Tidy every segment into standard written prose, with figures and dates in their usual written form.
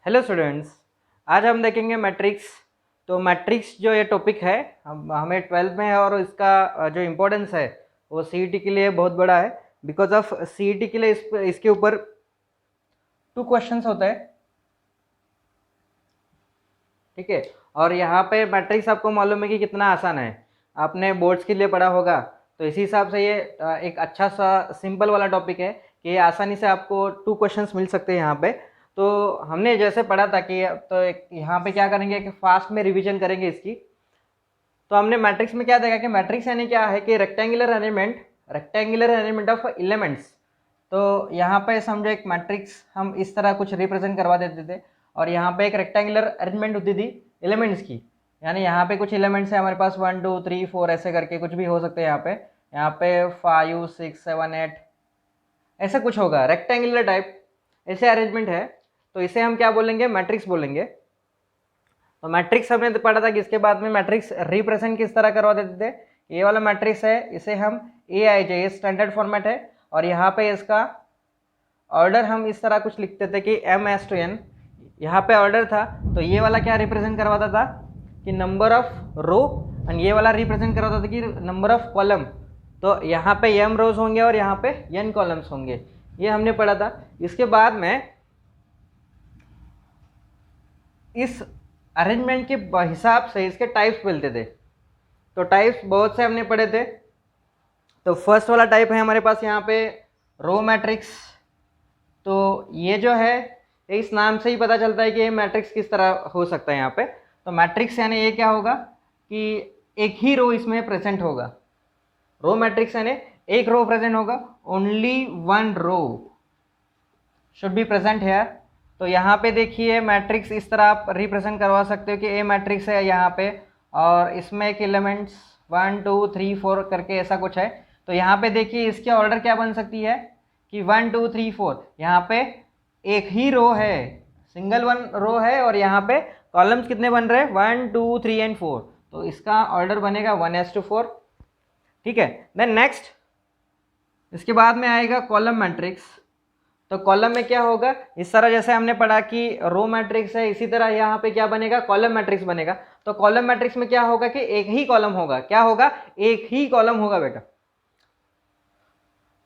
Hello students, आज हम देखेंगे मैट्रिक्स। तो मैट्रिक्स जो ये टॉपिक है हमें 12th में है और इसका जो इम्पोर्टेंस है वो सीईटी के लिए बहुत बड़ा है। बिकॉज ऑफ सीईटी के लिए इसके ऊपर 2 क्वेश्चंस होते हैं, ठीक है। और यहाँ पे मैट्रिक्स आपको मालूम है कि कितना आसान है, आपने बोर्ड्स के लिए पढ़ा होगा। तो इसी हिसाब से ये एक अच्छा सा सिंपल वाला टॉपिक है कि ये आसानी से आपको 2 क्वेश्चंस मिल सकते हैं यहाँ पे। तो हमने जैसे पढ़ा था कि तो यहाँ पे क्या करेंगे कि फास्ट में रिवीजन करेंगे इसकी। तो हमने मैट्रिक्स में क्या देखा कि मैट्रिक्स यानी क्या है कि रेक्टेंगुलर अरेंजमेंट ऑफ एलिमेंट्स। तो यहाँ पे समझो एक मैट्रिक्स हम इस तरह कुछ रिप्रेजेंट करवा देते थे और यहाँ पे एक रेक्टेंगुलर अरेंजमेंट होती थी एलिमेंट्स की। यानी यहाँ पे कुछ एलिमेंट्स है हमारे पास 1 2 3 4 ऐसे करके कुछ भी हो सकते हैं। यहाँ पे 5 6 7 8 ऐसा कुछ होगा, रेक्टेंगुलर टाइप ऐसे अरेंजमेंट है। तो इसे हम क्या बोलेंगे, मैट्रिक्स बोलेंगे। तो मैट्रिक्स हमने पढ़ा था कि इसके बाद में मैट्रिक्स रिप्रेजेंट किस तरह करवा देते थे। ये वाला मैट्रिक्स है, इसे हम AIJ, ये स्टैंडर्ड फॉर्मेट है। और यहाँ पे इसका ऑर्डर हम इस तरह कुछ लिखते थे कि M/N, यहाँ पे ऑर्डर था। तो ये वाला क्या रिप्रेजेंट करवाता था कि नंबर ऑफ रो, एंड ये वाला रिप्रेजेंट करवाता था कि नंबर ऑफ कॉलम। तो यहाँ पे M रोज होंगे और यहाँ पे N कॉलम्स होंगे, ये हमने पढ़ा था। इसके बाद में इस अरेंजमेंट के हिसाब से इसके टाइप्स मिलते थे। तो टाइप्स बहुत से हमने पढ़े थे। तो फर्स्ट वाला टाइप है हमारे पास यहाँ पे रो मैट्रिक्स। तो ये जो है इस नाम से ही पता चलता है कि ये मैट्रिक्स किस तरह हो सकता है यहाँ पे। तो मैट्रिक्स यानी ये क्या होगा कि एक ही रो इसमें प्रेजेंट होगा। रो मैट्रिक्स यानी एक रो प्रेजेंट होगा, only one row should be present here. तो यहाँ पे देखिए मैट्रिक्स इस तरह आप रिप्रेजेंट करवा सकते हो कि ए मैट्रिक्स है यहाँ पे और इसमें एक एलिमेंट्स 1 2 3 4 करके ऐसा कुछ है। तो यहाँ पे देखिए इसके ऑर्डर क्या बन सकती है कि 1 2 3 4, यहाँ पे एक ही रो है, सिंगल वन रो है और यहाँ पे कॉलम्स कितने बन रहे हैं 1 2 3 एंड 4। तो इसका ऑर्डर बनेगा 1:4, ठीक है। देन नेक्स्ट इसके बाद में आएगा कॉलम मैट्रिक्स। तो कॉलम में क्या होगा, इस तरह जैसे हमने पढ़ा कि रो मैट्रिक्स है, इसी तरह यहाँ पे क्या बनेगा, कॉलम मैट्रिक्स बनेगा। तो कॉलम मैट्रिक्स में क्या होगा कि एक ही कॉलम होगा, क्या होगा, एक ही कॉलम होगा बेटा।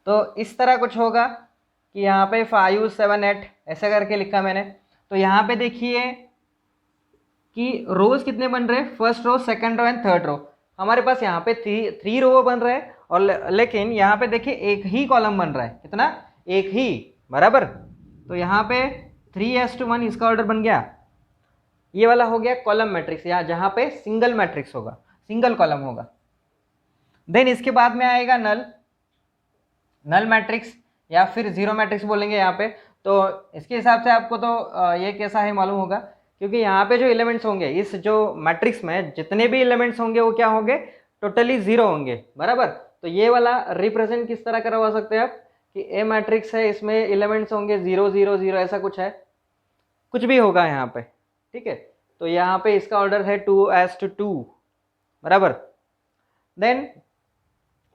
तो इस तरह कुछ होगा कि यहाँ पे 5 7 8 ऐसे करके लिखा मैंने। तो यहाँ पे देखिए कि रोज कितने बन रहे हैं, first row, second row and third row. हमारे पास यहाँ पे 3 रो बन रहे हैं और लेकिन यहाँ पे देखिए एक ही कॉलम बन रहा है, कितना, एक ही, बराबर। तो यहाँ पे 3:1 इसका ऑर्डर बन गया। ये वाला हो गया कॉलम मैट्रिक्स, यहाँ जहाँ पे सिंगल मैट्रिक्स होगा, सिंगल कॉलम होगा। देन इसके बाद में आएगा नल मैट्रिक्स या फिर जीरो मैट्रिक्स बोलेंगे यहाँ पे। तो इसके हिसाब से आपको तो ये कैसा है मालूम होगा, क्योंकि यहाँ पे जो एलिमेंट्स होंगे इस जो मैट्रिक्स में जितने भी एलिमेंट्स होंगे वो क्या होंगे, टोटली जीरो होंगे, बराबर। तो ये वाला रिप्रेजेंट किस तरह करवा सकते हैं आप कि ए मैट्रिक्स है, इसमें एलिमेंट्स होंगे 0 0 0 ऐसा कुछ है, कुछ भी होगा यहाँ पे, ठीक है। तो यहाँ पे इसका ऑर्डर है 2:2, बराबर। देन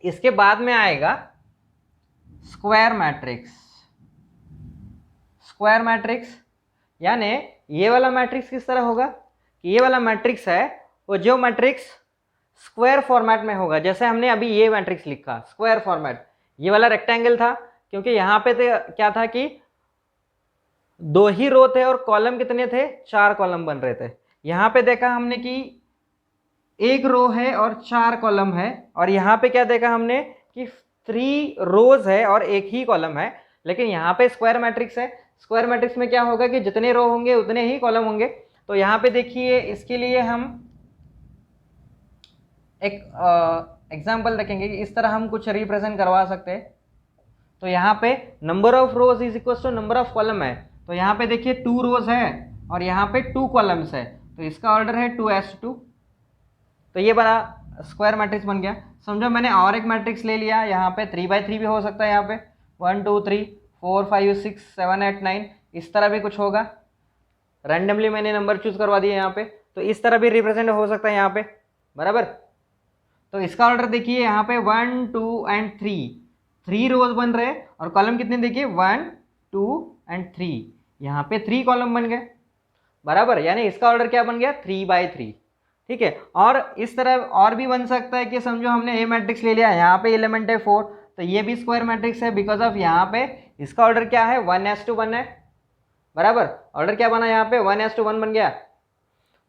इसके बाद में आएगा स्क्वायर मैट्रिक्स। स्क्वायर मैट्रिक्स यानी ये वाला मैट्रिक्स किस तरह होगा कि ये वाला मैट्रिक्स है वो जो मैट्रिक्स स्क्वायर फॉर्मेट में होगा। जैसे हमने अभी ये मैट्रिक्स लिखा स्क्वायर फॉर्मेट, ये वाला रेक्टेंगल था क्योंकि यहाँ पे क्या था कि 2 ही रो थे और कॉलम कितने थे, 4 कॉलम बन रहे थे। यहाँ पे देखा हमने कि एक रो है और 4 कॉलम है, और यहाँ पे क्या देखा हमने कि 3 रोज है और एक ही कॉलम है। लेकिन यहाँ पे स्क्वायर मैट्रिक्स है, स्क्वायर मैट्रिक्स में क्या होगा कि जितने रो होंगे उतने ही कॉलम होंगे। तो यहाँ पे देखिए इसके लिए हम एक एग्जाम्पल देखेंगे कि इस तरह हम कुछ रिप्रेजेंट करवा सकते हैं। तो यहाँ पे number of rows is equal to number of column है। तो यहाँ पे देखिए 2 रोज है और यहाँ पे 2 कॉलम्स है, तो इसका ऑर्डर है 2:2। तो ये बड़ा स्क्वायर मैट्रिक्स बन गया। समझो मैंने और एक मैट्रिक्स ले लिया, यहाँ पे 3x3 भी हो सकता है, यहाँ पे 1 2 3 4 5 6 7 8 9 इस तरह भी कुछ होगा। रैंडमली मैंने नंबर चूज करवा दिया यहाँ पे, तो इस तरह भी रिप्रेजेंट हो सकता है यहाँ पे, बराबर। तो इसका ऑर्डर देखिए यहाँ पे 1 2 एंड 3 रोज बन रहे और कॉलम कितने देखिए 1 2 एंड 3, यहाँ पे 3 कॉलम बन गए। बराबर, यानी इसका ऑर्डर क्या बन गया 3/3। ठीक है, और इस तरह और भी बन सकता है कि समझो हमने ए मैट्रिक्स ले लिया, यहाँ पे एलिमेंट है 4, तो ये भी स्क्वायर मैट्रिक्स है, बिकॉज ऑफ यहाँ पे इसका ऑर्डर क्या है 1:1 है। बराबर, ऑर्डर क्या बना यहाँ पे 1:1 बन गया,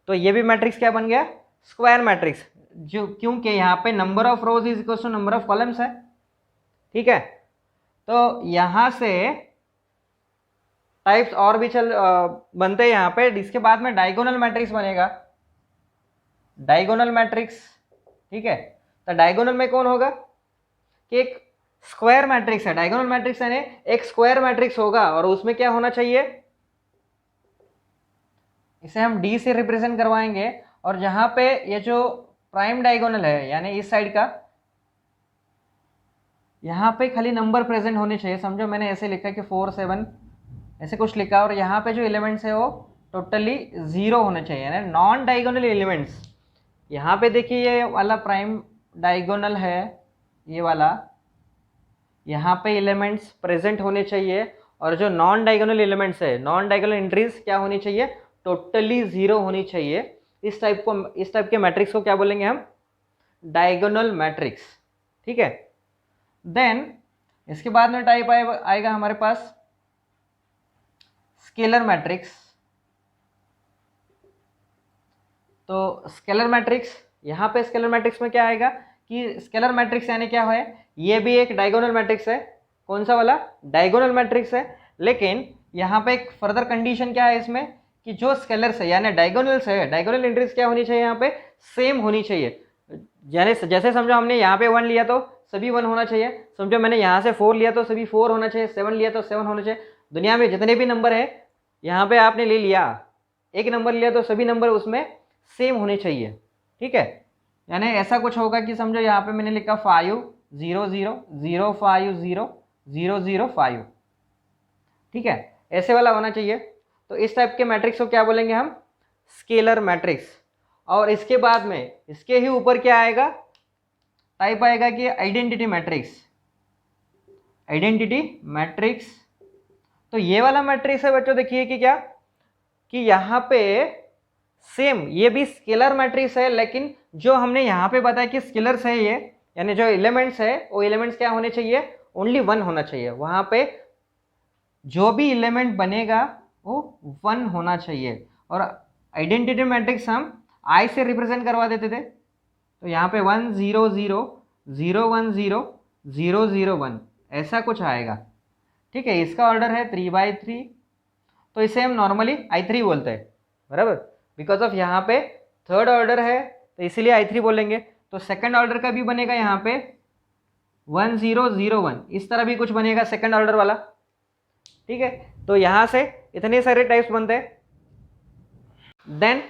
तो ये भी मैट्रिक्स क्या बन गया स्क्वायर मैट्रिक्स, जो क्योंकि यहाँ पे number of rows is equal to number of columns है। ठीक है, तो यहाँ से टाइप्स और भी बनते हैं यहाँ पे। इसके बाद में डायगोनल मैट्रिक्स बनेगा, डायगोनल मैट्रिक्स। ठीक है, तो डायगोनल में कौन होगा कि एक स्क्वायर मैट्रिक्स है, डायगोनल मैट्रिक्स यानी एक स्क्वायर मैट्रिक्स होगा, और उसमें क्या होना चाहिए, इसे हम डी से रिप्रेजेंट करवाएंगे, और जहां पे ये जो प्राइम डायगोनल है यानी इस साइड का, यहाँ पे खाली नंबर प्रेजेंट होने चाहिए। समझो मैंने ऐसे लिखा कि 4 7 ऐसे कुछ लिखा, और यहाँ पे जो एलिमेंट्स है वो टोटली 0 होने चाहिए, यानी नॉन डायगोनल एलिमेंट्स। यहाँ पे देखिए ये वाला प्राइम डायगोनल है, ये वाला, यहाँ पे एलिमेंट्स प्रेजेंट होने चाहिए, और जो नॉन डायगोनल एलिमेंट्स है, नॉन डायगोनल एंट्रीज क्या होनी चाहिए, टोटली 0 होनी चाहिए। इस टाइप के मैट्रिक्स को क्या बोलेंगे हम, डायगोनल मैट्रिक्स। ठीक है, देन इसके बाद में टाइप आएगा हमारे पास स्केलर मैट्रिक्स। तो स्केलर मैट्रिक्स, यहाँ पे स्केलर मैट्रिक्स में क्या आएगा कि स्केलर मैट्रिक्स यानी क्या है, ये भी एक डायगोनल मैट्रिक्स है। कौन सा वाला, डायगोनल मैट्रिक्स है, लेकिन यहाँ पे एक फर्दर कंडीशन क्या है इसमें कि जो स्केलर्स है यानी डायगोनल्स है, डायगोनल एंट्रीज क्या होनी चाहिए यहाँ पे, सेम होनी चाहिए। यानी जैसे समझो हमने यहाँ पे 1 लिया तो सभी 1 होना चाहिए, समझो मैंने यहाँ से 4 लिया तो सभी 4 होना चाहिए, 7 लिया तो 7 होना चाहिए। दुनिया में जितने भी नंबर है यहाँ पे आपने ले लिया, एक नंबर लिया तो सभी नंबर उसमें सेम होने चाहिए। ठीक है, यानी ऐसा कुछ होगा कि समझो यहाँ पे मैंने लिखा 5 0 0 0 5 0 0 0 5। ठीक है, ऐसे वाला होना चाहिए। तो इस टाइप के मैट्रिक्स को क्या बोलेंगे हम, स्केलर मैट्रिक्स। और इसके बाद में इसके ही ऊपर क्या आएगा, टाइप आएगा कि आइडेंटिटी मैट्रिक्स, आइडेंटिटी मैट्रिक्स। तो ये वाला मैट्रिक्स है बच्चों, देखिए कि क्या कि यहाँ पे सेम ये भी स्केलर मैट्रिक्स है, लेकिन जो हमने यहाँ पे बताया कि स्केलर्स है ये, यानी जो एलिमेंट्स है वो एलिमेंट्स क्या होने चाहिए, ओनली 1 होना चाहिए। वहाँ पे जो भी एलिमेंट बनेगा वो 1 होना चाहिए। और आइडेंटिटी मैट्रिक्स हम आई से रिप्रेजेंट करवा देते थे, तो यहाँ पे 1 0 0 0 1 0 0 0 1 ऐसा कुछ आएगा। ठीक है, इसका ऑर्डर है 3/3, तो इसे हम नॉर्मली I3 बोलते हैं। बराबर, बिकॉज ऑफ यहाँ पे थर्ड ऑर्डर है तो इसीलिए I3 बोलेंगे। तो सेकंड ऑर्डर का भी बनेगा यहाँ पे 1 0 0 1, इस तरह भी कुछ बनेगा सेकंड ऑर्डर वाला। ठीक है, तो यहाँ से इतने सारे टाइप्स बनते हैं। देन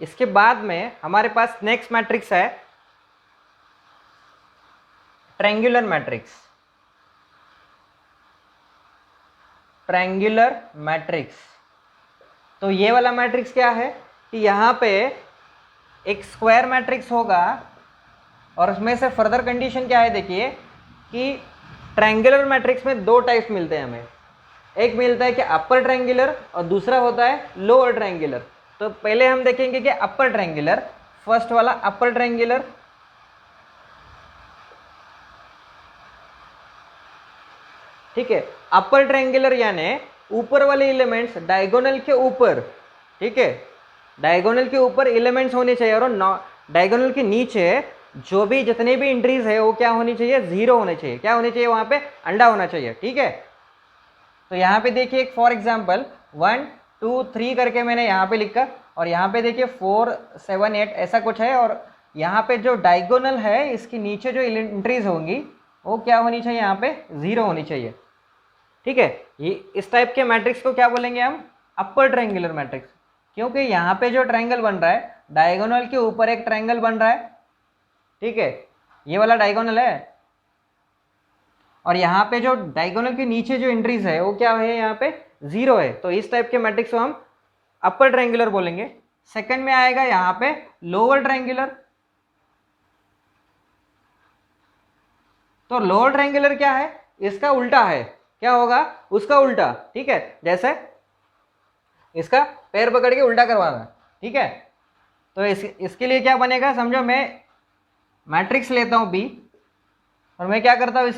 इसके बाद में हमारे पास नेक्स्ट मैट्रिक्स है ट्रायंगुलर मैट्रिक्स। ट्रायंगुलर मैट्रिक्स, तो ये वाला मैट्रिक्स क्या है कि यहाँ पे एक स्क्वायर मैट्रिक्स होगा, और उसमें से फर्दर कंडीशन क्या है, देखिए कि ट्रायंगुलर मैट्रिक्स में 2 टाइप्स मिलते हैं हमें। एक मिलता है कि अपर ट्रायंगुलर और दूसरा होता है लोअर ट्रायंगुलर। तो पहले हम देखेंगे कि अपर ट्रायंगुलर, फर्स्ट वाला अपर ट्रायंगुलर। ठीक है, अपर ट्रायंगुलर यानी ऊपर वाले एलिमेंट्स डायगोनल के ऊपर, ठीक है, डायगोनल के ऊपर एलिमेंट्स होने चाहिए, और डायगोनल के नीचे जो भी जितने भी एंट्रीज है वो क्या होनी चाहिए, 0 होने चाहिए। क्या होने चाहिए, वहां पे अंडा होना चाहिए। ठीक है, तो यहाँ पे देखिए एक फॉर एग्जाम्पल 1 2 3 करके मैंने यहाँ पे लिखा, और यहाँ पे देखिए 4 7 8 ऐसा कुछ है, और यहाँ पे जो डायगोनल है इसके नीचे जो एंट्रीज होंगी वो क्या होनी चाहिए, यहाँ पे 0 होनी चाहिए। ठीक है, ये इस टाइप के मैट्रिक्स को क्या बोलेंगे हम, अपर ट्रायंगुलर मैट्रिक्स, क्योंकि यहाँ पे जो ट्रायंगल बन रहा है डायगोनल के ऊपर एक ट्रायंगल बन रहा है। ठीक है, ये वाला डायगोनल है, और यहाँ पे जो डायगोनल के नीचे जो एंट्रीज है वो क्या है, यहाँ पे 0 है। तो इस टाइप के मैट्रिक्स को हम अपर ट्रायंगुलर बोलेंगे। सेकंड में आएगा यहाँ पे लोअर ट्रायंगुलर। तो लोअर ट्रायंगुलर क्या है, इसका उल्टा है, क्या होगा, उसका उल्टा। ठीक है, जैसे इसका पैर पकड़ के उल्टा करवाना, ठीक है। तो इसके लिए क्या बनेगा, समझो मैं मैट्रिक्स लेता हूँ बी और मैं क्या करता हूँ,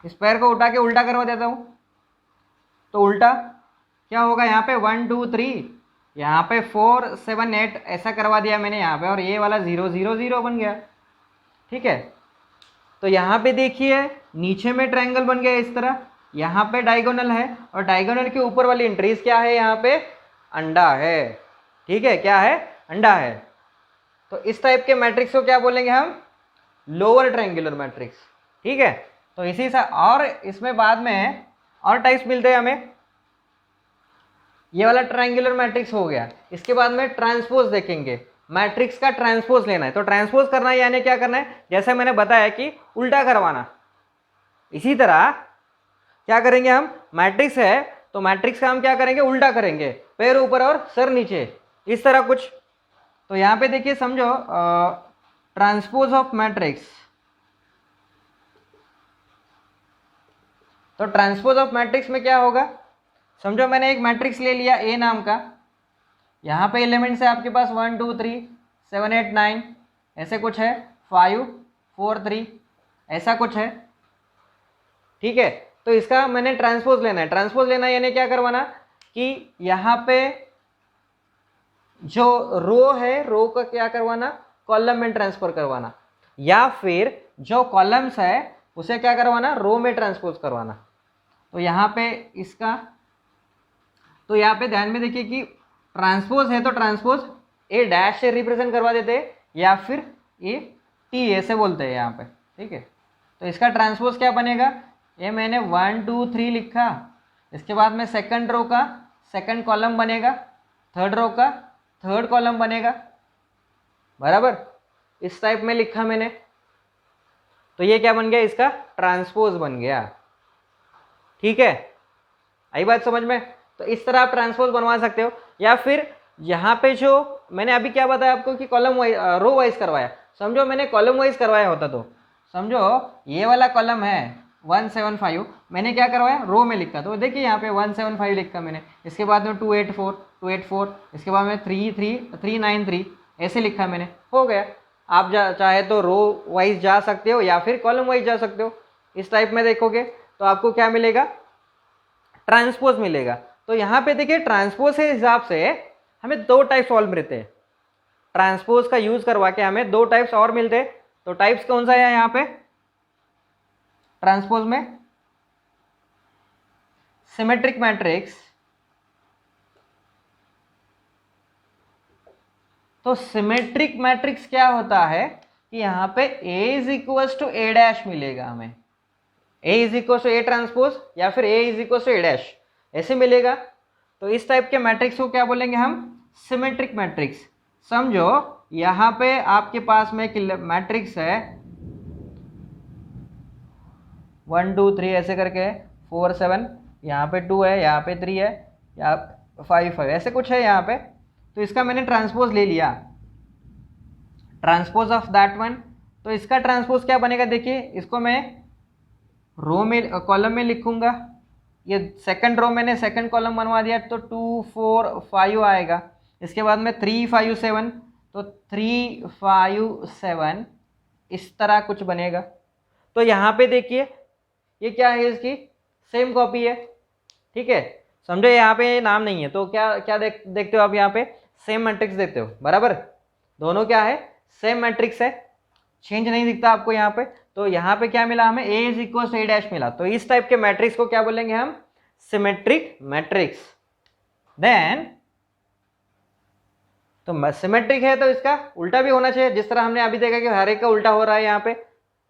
इस पैर को उठा के उल्टा करवा देता हूँ। तो उल्टा क्या होगा, यहाँ पे 1 2 3, यहाँ पे 4 7 8 ऐसा करवा दिया मैंने यहाँ पे, और ये वाला 0 0 0 बन गया, ठीक है। तो यहाँ पे देखिए नीचे में ट्रायंगल बन गया इस तरह, यहाँ पे डायगोनल है और डायगोनल के ऊपर वाली इंट्रीज क्या है, यहाँ पे अंडा है, ठीक है। क्या है, अंडा है। तो इस टाइप के मैट्रिक्स को क्या बोलेंगे हम, लोअर ट्रायंगुलर मैट्रिक्स, ठीक है। तो इसी से और इसमें बाद में और टाइप्स मिलते हैं हमें। ये वाला ट्रायंगुलर मैट्रिक्स हो गया, इसके बाद में ट्रांसपोज देखेंगे, मैट्रिक्स का ट्रांसपोज लेना है। तो ट्रांसपोज करना है यानी क्या करना है, जैसे मैंने बताया कि उल्टा करवाना। इसी तरह क्या करेंगे हम, मैट्रिक्स है तो मैट्रिक्स का हम क्या करेंगे, उल्टा करेंगे, पैर ऊपर और सर नीचे, इस तरह कुछ। तो यहाँ पे देखिए समझो ट्रांसपोज ऑफ मैट्रिक्स। तो ट्रांसपोज ऑफ मैट्रिक्स में क्या होगा, समझो मैंने एक मैट्रिक्स ले लिया ए नाम का, यहाँ पे एलिमेंट्स है आपके पास 1 2 3 7 8 9 ऐसे कुछ है, 5 4 3 ऐसा कुछ है, ठीक है। तो इसका मैंने ट्रांसपोज लेना है। ट्रांसपोज लेना है यानी क्या करवाना कि यहाँ पे जो रो है, रो का क्या करवाना, कॉलम में ट्रांसफर करवाना, या फिर जो कॉलम्स है उसे क्या करवाना, रो में ट्रांसपोज करवाना। तो यहाँ पे इसका, तो यहाँ पे ध्यान में देखिए कि ट्रांसपोज है तो ट्रांसपोज ए डैश से रिप्रेजेंट करवा देते हैं या फिर ए टी ऐसे बोलते हैं यहाँ पे, ठीक है। तो इसका ट्रांसपोज क्या बनेगा, ये मैंने 1 2 3 लिखा, इसके बाद में सेकंड रो का सेकंड कॉलम बनेगा, थर्ड रो का थर्ड कॉलम बनेगा, बराबर इस टाइप में लिखा मैंने। तो ये क्या बन गया, इसका ट्रांसपोज बन गया, ठीक है। आई बात समझ में। तो इस तरह आप ट्रांसपोज बनवा सकते हो, या फिर यहाँ पे जो मैंने अभी क्या बताया आपको कि कॉलम वाइज रो वाइज करवाया, समझो मैंने कॉलम वाइज करवाया होता तो समझो ये वाला कॉलम है 175, मैंने क्या करवाया, रो में लिखा। तो देखिए यहाँ पे 175 लिखा मैंने, इसके बाद में 284, इसके बाद में 393 ऐसे लिखा मैंने, हो गया। आप चाहे तो रो वाइज जा सकते हो या फिर कॉलम वाइज जा सकते हो। इस टाइप में देखोगे तो आपको क्या मिलेगा, ट्रांसपोज मिलेगा। तो यहाँ पे देखिए ट्रांसपोज के हिसाब से हमें 2 टाइप्स और मिलते हैं, ट्रांसपोज का यूज करवा के हमें 2 टाइप्स और मिलते हैं। तो टाइप्स कौन सा है यहाँ पे ट्रांसपोज में, सिमेट्रिक मैट्रिक्स। तो सिमेट्रिक मैट्रिक्स क्या होता है कि यहाँ पे A is equal to A dash मिलेगा हमें, A is equal to A transpose या फिर A is equal to A dash ऐसे मिलेगा। तो इस टाइप के मैट्रिक्स को क्या बोलेंगे हम, सिमेट्रिक मैट्रिक्स। समझो यहाँ पे आपके पास में एक मैट्रिक्स है 1 2 3 ऐसे करके 4 7, यहाँ पे 2 है, यहाँ पे 3 है, यहाँ 5 5 ऐसे कुछ है यहाँ पे। तो इसका मैंने ट्रांसपोज ले लिया, ट्रांसपोज ऑफ दैट वन। तो इसका ट्रांसपोज क्या बनेगा, देखिए इसको मैं रो में कॉलम में लिखूंगा, ये सेकंड रो मैंने सेकंड कॉलम बनवा दिया तो 2 4 5 आएगा। इसके बाद में 3 5 7, तो 3 5 7 इस तरह कुछ बनेगा। तो यहाँ पे देखिए ये क्या है, इसकी सेम कॉपी है, ठीक है। समझो यहाँ पे नाम नहीं है तो क्या क्या देखते हो आप, यहाँ पे सेम मैट्रिक्स देखते हो, बराबर दोनों क्या है, सेम मैट्रिक्स है, चेंज नहीं दिखता आपको यहाँ पे। तो यहाँ पे क्या मिला हमें, A is equal to A dash मिला। तो इस टाइप के मैट्रिक्स को क्या बोलेंगे हम, सिमेट्रिक मैट्रिक्स। देन तो सिमेट्रिक है तो इसका उल्टा भी होना चाहिए, जिस तरह हमने अभी देखा कि हर एक का उल्टा हो रहा है, यहाँ पे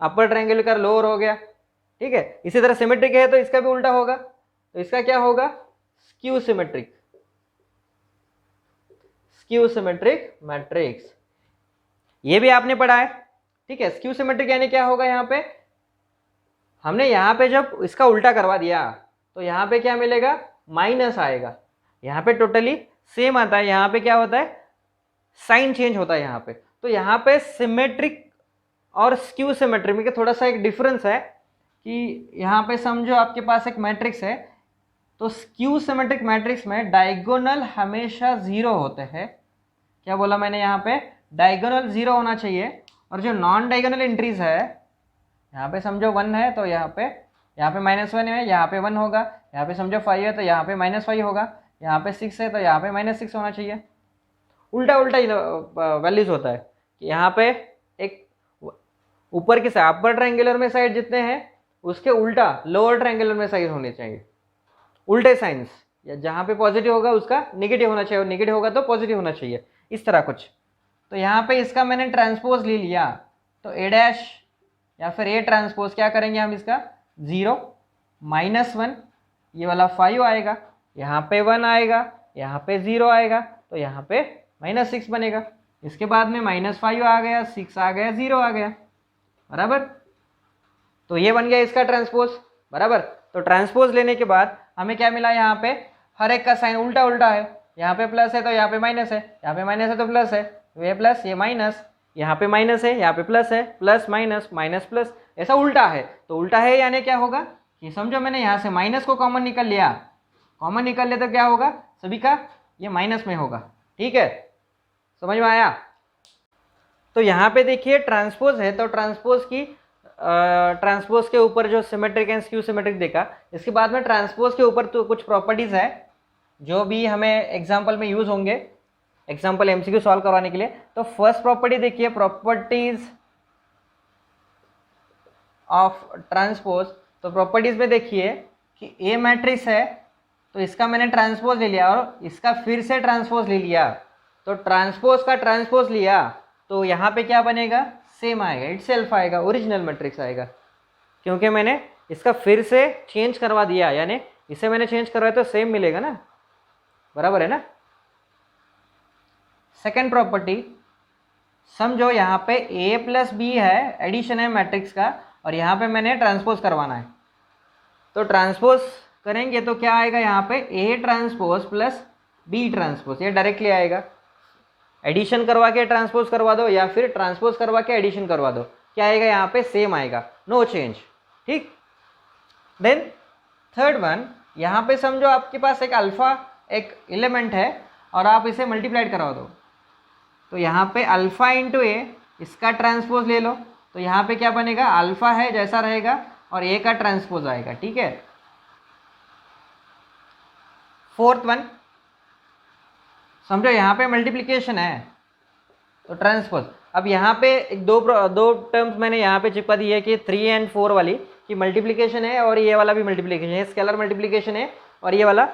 अपर ट्रायंगल का लोअर हो गया, ठीक है। इसी तरह सिमेट्रिक है तो इसका भी उल्टा होगा, तो इसका क्या होगा, skew symmetric, skew symmetric matrix. ये भी आपने पढ़ा है, ठीक है। स्क्यू सिमेट्रिक यानी क्या होगा, यहाँ पे हमने यहाँ पे जब इसका उल्टा करवा दिया तो यहाँ पे क्या मिलेगा, माइनस आएगा। यहाँ पे टोटली सेम आता है, यहाँ पे क्या होता है, साइन चेंज होता है यहाँ पे। तो यहाँ पे सिमेट्रिक और स्क्यू सिमेट्रिक में थोड़ा सा एक डिफरेंस है कि यहाँ पे समझो आपके पास एक मैट्रिक्स है तो स्क्यू सिमेट्रिक मैट्रिक्स में डायगोनल हमेशा 0 होते हैं। क्या बोला मैंने यहाँ पे? डायगोनल 0 होना चाहिए। और जो नॉन डायगोनल एंट्रीज है, यहाँ पे समझो 1 है तो यहाँ पे -1 है, यहाँ पे 1 होगा। यहाँ पे समझो 5 है तो यहाँ पे -5 होगा। यहाँ पे 6 है तो यहाँ पे -6 होना चाहिए। उल्टा उल्टा वैल्यूज होता है कि यहाँ पे एक ऊपर की साइड अपर ट्रायंगुलर में साइड जितने हैं उसके उल्टा लोअर ट्रायंगुलर में साइड होने चाहिए, उल्टे साइंस। या जहाँ पे पॉजिटिव होगा उसका नेगेटिव होना चाहिए और नेगेटिव होगा तो पॉजिटिव होना चाहिए, इस तरह कुछ। तो यहाँ पे इसका मैंने ट्रांसपोज ले लिया तो ए डैश या फिर ए ट्रांसपोज क्या करेंगे हम, इसका 0 -1 ये वाला 5 आएगा, यहाँ पे 1 आएगा, यहाँ पे 0 आएगा तो यहाँ पे -6 बनेगा। इसके बाद में -5 आ गया, 6 आ गया, 0 आ गया, बराबर। तो ये बन गया इसका ट्रांसपोज, बराबर। तो ट्रांसपोज लेने के बाद हमें क्या मिला, यहाँ पे हर एक का साइन उल्टा उल्टा है। यहाँ पे प्लस है तो यहाँ पे माइनस है, यहाँ पे माइनस है तो प्लस है, ये प्लस ये माइनस, यहाँ पे माइनस है यहाँ पे प्लस है, प्लस माइनस माइनस प्लस, ऐसा उल्टा है। तो उल्टा है यानी क्या होगा कि समझो मैंने यहाँ से माइनस को कॉमन निकल लिया, कॉमन निकल लिया तो क्या होगा, सभी का ये माइनस में होगा। ठीक है, समझ में आया? तो यहाँ पे देखिए ट्रांसपोज है तो ट्रांसपोज के ऊपर जो सिमेट्रिक एंड स्क्यू सिमेट्रिक देखा, इसके बाद में ट्रांसपोज के ऊपर तो कुछ प्रॉपर्टीज है जो भी हमें एग्जाम्पल में यूज होंगे, एग्जाम्पल एमसीक्यू सॉल्व करवाने के लिए। तो फर्स्ट प्रॉपर्टी देखिए, प्रॉपर्टीज ऑफ ट्रांसपोज। तो प्रॉपर्टीज में देखिए कि ए मैट्रिक्स है तो इसका मैंने ट्रांसपोज ले लिया और इसका फिर से ट्रांसपोज ले लिया, तो ट्रांसपोज का ट्रांसपोज लिया तो यहाँ पे क्या बनेगा, सेम आएगा, इटसेल्फ आएगा, ओरिजिनल मैट्रिक्स आएगा, क्योंकि मैंने इसका फिर से चेंज करवा दिया, यानी इसे मैंने चेंज करवाया तो सेम मिलेगा ना, बराबर है ना। सेकेंड प्रॉपर्टी, समझो यहाँ पे a प्लस बी है, एडिशन है मैट्रिक्स का, और यहाँ पे मैंने ट्रांसपोज करवाना है। तो ट्रांसपोज करेंगे तो क्या आएगा, यहाँ पे a transpose plus b transpose, ये डायरेक्टली आएगा। एडिशन करवा के ट्रांसपोज करवा दो या फिर ट्रांसपोज करवा के एडिशन करवा दो, क्या आएगा यहाँ पे, सेम आएगा, नो चेंज। ठीक, देन थर्ड वन, यहाँ पे समझो आपके पास एक अल्फा एक एलिमेंट है और आप इसे मल्टीप्लाइड करवा दो, तो यहाँ पे अल्फा इंटू ए, इसका ट्रांसपोज ले लो तो यहाँ पे क्या बनेगा, अल्फा है जैसा रहेगा और ए का ट्रांसपोज आएगा। ठीक है, फोर्थ वन, समझो यहाँ पे मल्टीप्लिकेशन है तो ट्रांसपोज। अब यहाँ पे एक दो टर्म्स मैंने यहाँ पे चिपका दी है कि 3 and 4 वाली कि मल्टीप्लिकेशन है और ये वाला भी मल्टीप्लिकेशन है, स्केलर मल्टीप्लिकेशन है और ये वाला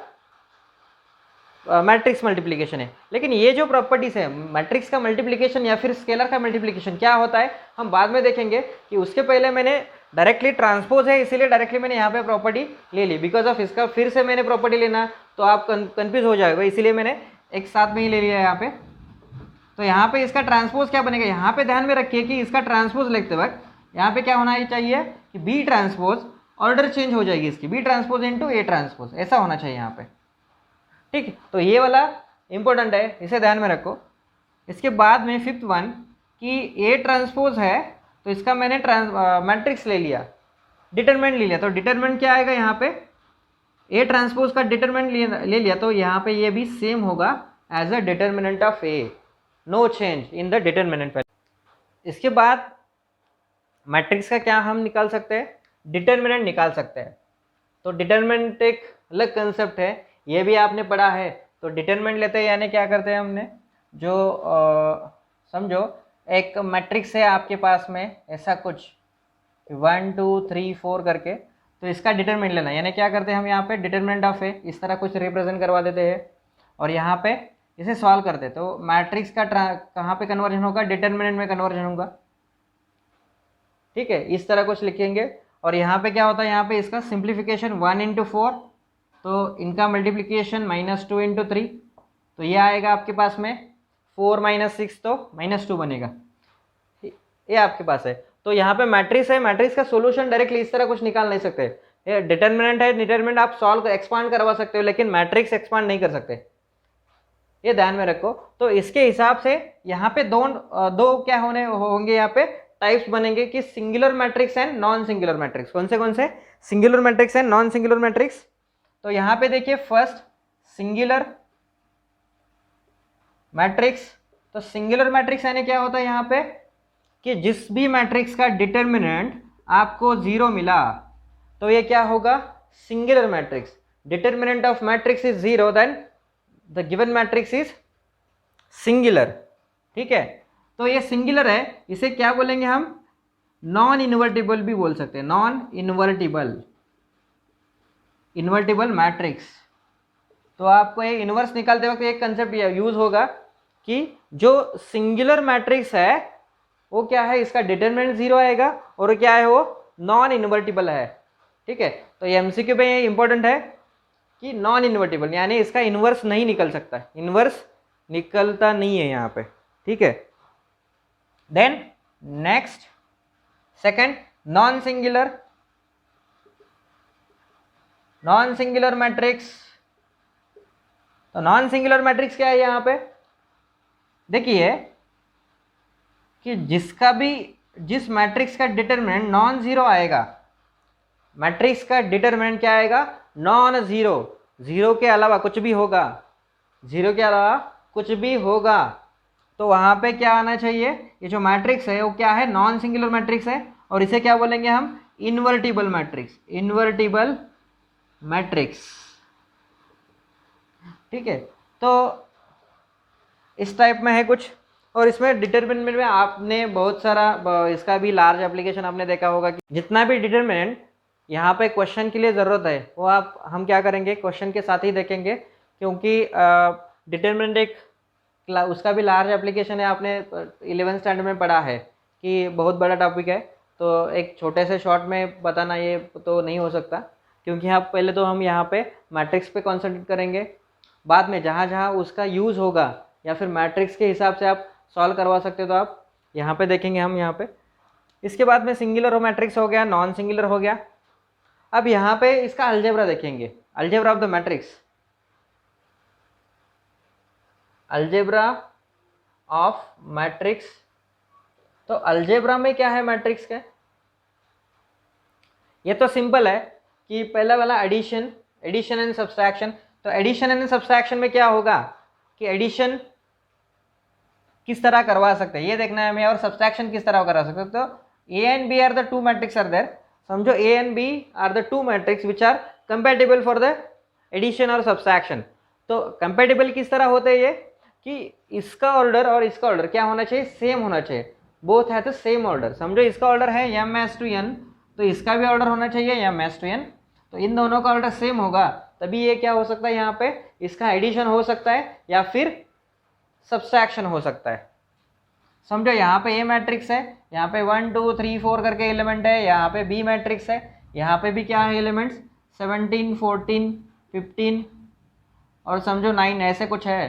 मैट्रिक्स मल्टीप्लिकेशन है। लेकिन ये जो प्रॉपर्टीज है मैट्रिक्स का मल्टीप्लिकेशन या फिर स्केलर का मल्टीप्लिकेशन क्या होता है हम बाद में देखेंगे, कि उसके पहले मैंने डायरेक्टली ट्रांसपोज है इसीलिए डायरेक्टली मैंने यहाँ पे प्रॉपर्टी ले ली, बिकॉज ऑफ इसका फिर से मैंने प्रॉपर्टी लेना तो आप कंफ्यूज हो जाएगा, इसीलिए मैंने एक साथ में ही ले लिया यहाँ पे। तो यहाँ पे इसका ट्रांसपोज क्या बनेगा, यहाँ पे ध्यान में रखिए कि इसका ट्रांसपोज लिखते वक्त यहाँ पे क्या होना चाहिए कि बी ट्रांसपोज, ऑर्डर चेंज हो जाएगी इसकी, B transpose into A transpose, ऐसा होना चाहिए यहाँ पे। ठीक, तो ये वाला इंपॉर्टेंट है, इसे ध्यान में रखो। इसके बाद में फिफ्थ वन कि ए ट्रांसपोज है तो इसका मैंने मैट्रिक्स ले लिया, डिटरमिनेंट ले लिया, तो डिटरमिनेंट क्या आएगा यहाँ पे, ए ट्रांसपोज का डिटरमिनेंट ले लिया तो यहाँ पे ये भी सेम होगा as a determinant of A, no change in the determinant. इसके बाद मैट्रिक्स का क्या हम निकाल सकते हैं, डिटरमिनेंट निकाल सकते हैं। तो डिटरमिनेंट एक अलग कंसेप्ट है, ये भी आपने पढ़ा है। तो डिटरमिनेंट लेते हैं यानी क्या करते हैं हमने, जो समझो एक मैट्रिक्स है आपके पास में ऐसा कुछ 1 2 3 4 करके, तो इसका डिटरमिनेंट लेना, यानी क्या करते हैं हम यहाँ पे डिटरमिनेंट ऑफ ए इस तरह कुछ रिप्रेजेंट करवा देते हैं और यहाँ पे इसे सॉल्व करते हैं। तो मैट्रिक्स का कहाँ पे कन्वर्जन होगा, डिटरमिनेंट में कन्वर्जन होगा। ठीक है, इस तरह कुछ लिखेंगे और यहाँ पे क्या होता है, यहाँ पे इसका सिंप्लीफिकेशन 1 into 4, तो इनका मल्टीप्लिकेशन -2 into 3, तो ये आएगा आपके पास में 4 - 6 तो -2 बनेगा, ये आपके पास है। तो यहाँ पे मैट्रिक्स है, मैट्रिक्स का सॉल्यूशन डायरेक्टली इस तरह कुछ निकाल नहीं सकते, ये डिटरमिनेंट है, डिटरमिनेंट आप सॉल्व एक्सपांड करवा सकते हो लेकिन मैट्रिक्स एक्सपांड नहीं कर सकते, ये ध्यान में रखो। तो इसके हिसाब से यहाँ पे दो क्या होंगे यहाँ पे टाइप्स बनेंगे कि singular matrix and non singular matrix. कौन से singular matrix and non singular matrix. तो यहाँ पे देखिए फर्स्ट सिंगुलर मैट्रिक्स। तो सिंगुलर मैट्रिक्स यानी क्या होता है यहाँ पे कि जिस भी मैट्रिक्स का डिटर्मिनेंट आपको 0 मिला तो ये क्या होगा, singular matrix. Determinant of matrix is 0, then the given matrix is singular. ठीक है, तो ये सिंगुलर है, इसे क्या बोलेंगे हम, नॉन इन्वर्टिबल भी बोल सकते हैं, नॉन इन्वर्टिबल, इन्वर्टिबल मैट्रिक्स। तो आपको ये इन्वर्स निकालते वक्त एक कंसेप्ट यूज होगा कि जो सिंगुलर मैट्रिक्स है वो क्या है, इसका डिटरमिनेंट 0 आएगा और क्या है, वो नॉन इन्वर्टिबल है। ठीक है, तो ये एमसीक्यू पे ये इंपॉर्टेंट है कि नॉन इन्वर्टिबल यानी इसका इन्वर्स नहीं निकल सकता, इन्वर्स निकलता नहीं है यहाँ पे। ठीक है, then next second non singular, non singular matrix. तो नॉन सिंगुलर मैट्रिक्स क्या है यहाँ पे, देखिए कि जिस मैट्रिक्स का डिटरमिनेंट नॉन जीरो आएगा, मैट्रिक्स का डिटरमिनेंट क्या आएगा, नॉन जीरो, जीरो के अलावा कुछ भी होगा, जीरो के अलावा कुछ भी होगा, तो वहां पे क्या आना चाहिए, ये जो मैट्रिक्स है वो क्या है, नॉन सिंगुलर मैट्रिक्स है और इसे क्या बोलेंगे हम, इन्वर्टिबल मैट्रिक्स, इन्वर्टिबल मैट्रिक्स। ठीक है, तो इस टाइप में है कुछ। और इसमें डिटर्मिनेंट में आपने बहुत सारा इसका भी लार्ज एप्लीकेशन आपने देखा होगा कि जितना भी डिटर्मिनेंट यहाँ पे क्वेश्चन के लिए ज़रूरत है वो हम क्या करेंगे, क्वेश्चन के साथ ही देखेंगे, क्योंकि डिटर्मिनेंट एक उसका भी लार्ज एप्लीकेशन है, आपने 11th स्टैंडर्ड में पढ़ा है कि बहुत बड़ा टॉपिक है, तो एक छोटे से शॉर्ट में बताना ये तो नहीं हो सकता, क्योंकि पहले तो हम यहाँ पे मैट्रिक्स पे कॉन्सेंट्रेट करेंगे, बाद में जहाँ जहाँ उसका यूज़ होगा या फिर मैट्रिक्स के हिसाब से आप सॉल्व करवा सकते हो तो आप यहाँ पे देखेंगे हम यहाँ पे। इसके बाद में सिंगुलर मैट्रिक्स हो गया, नॉन सिंगुलर हो गया। अब यहाँ पे इसका अलजेब्रा देखेंगे, algebra of the matrix, algebra of matrix. तो अलजेब्रा में क्या है मैट्रिक्स का, ये तो सिंपल है कि पहला वाला एडिशन, एडिशन एंड सब्सट्रैक्शन। तो एडिशन एंड सब्सट्रैक्शन में क्या होगा कि एडिशन किस तरह करवा सकते हैं ये देखना है हमें, और सब्सट्रैक्शन किस तरह करा सकते हैं। तो A and B are the two matrix are there, समझो A and B are the two matrix which are compatible for the addition और सब्सट्रैक्शन। तो कंपैटिबल किस तरह होते हैं ये कि इसका ऑर्डर और इसका ऑर्डर क्या होना चाहिए, सेम होना चाहिए, बोथ है तो सेम ऑर्डर। समझो इसका ऑर्डर है एम एस टू एन, तो इसका भी ऑर्डर होना चाहिए एम एस टू एन, तो इन दोनों का ऑर्डर सेम होगा तभी ये क्या हो सकता है, यहाँ पे इसका एडिशन हो सकता है या फिर सब्सट्रैक्शन हो सकता है। समझो यहाँ पे ए मैट्रिक्स है, यहाँ पे 1 2 3 4 करके एलिमेंट है, यहाँ पे बी मैट्रिक्स है, यहाँ पे भी क्या है एलिमेंट्स 17 14 15 और समझो 9 ऐसे कुछ है,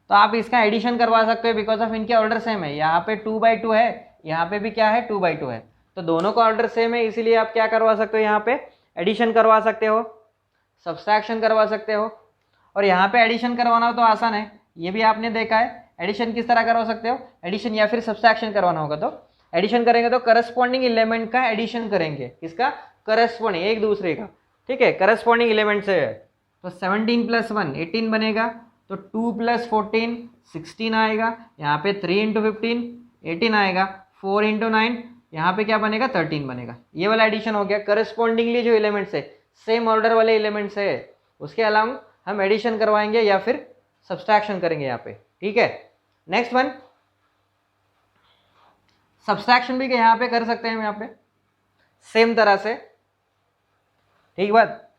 तो आप इसका एडिशन करवा सकते हो बिकॉज ऑफ इनके ऑर्डर सेम है। यहाँ पे 2/2 है, यहाँ पे भी क्या है 2/2 है, तो दोनों का ऑर्डर सेम है, इसीलिए आप क्या करवा सकते हो, यहाँ पे एडिशन करवा सकते हो, सब्सट्रैक्शन करवा सकते हो। और यहाँ पे एडिशन करवाना हो तो आसान है, ये भी आपने देखा है। एडिशन किस तरह करवा सकते हो, एडिशन या फिर सब्सट्रैक्शन करवाना होगा तो एडिशन करेंगे तो करस्पॉन्डिंग एलिमेंट का एडिशन करेंगे, किसका, करस्पॉन्डिंग, एक दूसरे का। ठीक है, करस्पॉन्डिंग एलिमेंट से है, तो 17 + 1 18 बनेगा, तो 2 + 14 16 आएगा, यहाँ पे 3 × 15 18 आएगा, 4 × 9 यहाँ पे क्या बनेगा 13 बनेगा। ये वाला एडिशन हो गया। करस्पॉन्डिंगली जो एलिमेंट्स है सेम ऑर्डर वाले एलिमेंट्स है उसके अलावा हम एडिशन करवाएंगे या फिर सब्सट्रैक्शन करेंगे यहाँ पे। ठीक है, नेक्स्ट वन सब्सट्रैक्शन भी यहाँ पे कर सकते हैं हम यहाँ पे सेम तरह से। ठीक बात,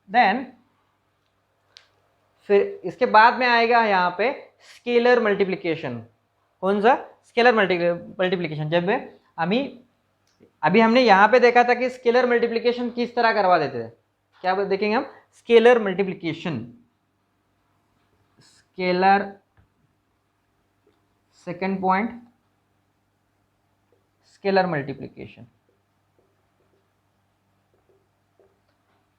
देन फिर इसके बाद में आएगा यहाँ पे स्केलर मल्टीप्लिकेशन। कौन सा, स्केलर मल्टीप्लिकेशन। जब अभी हमने यहाँ पे देखा था कि स्केलर मल्टीप्लिकेशन किस तरह करवा देते थे, क्या देखेंगे हम, scalar multiplication, scalar second point scalar multiplication.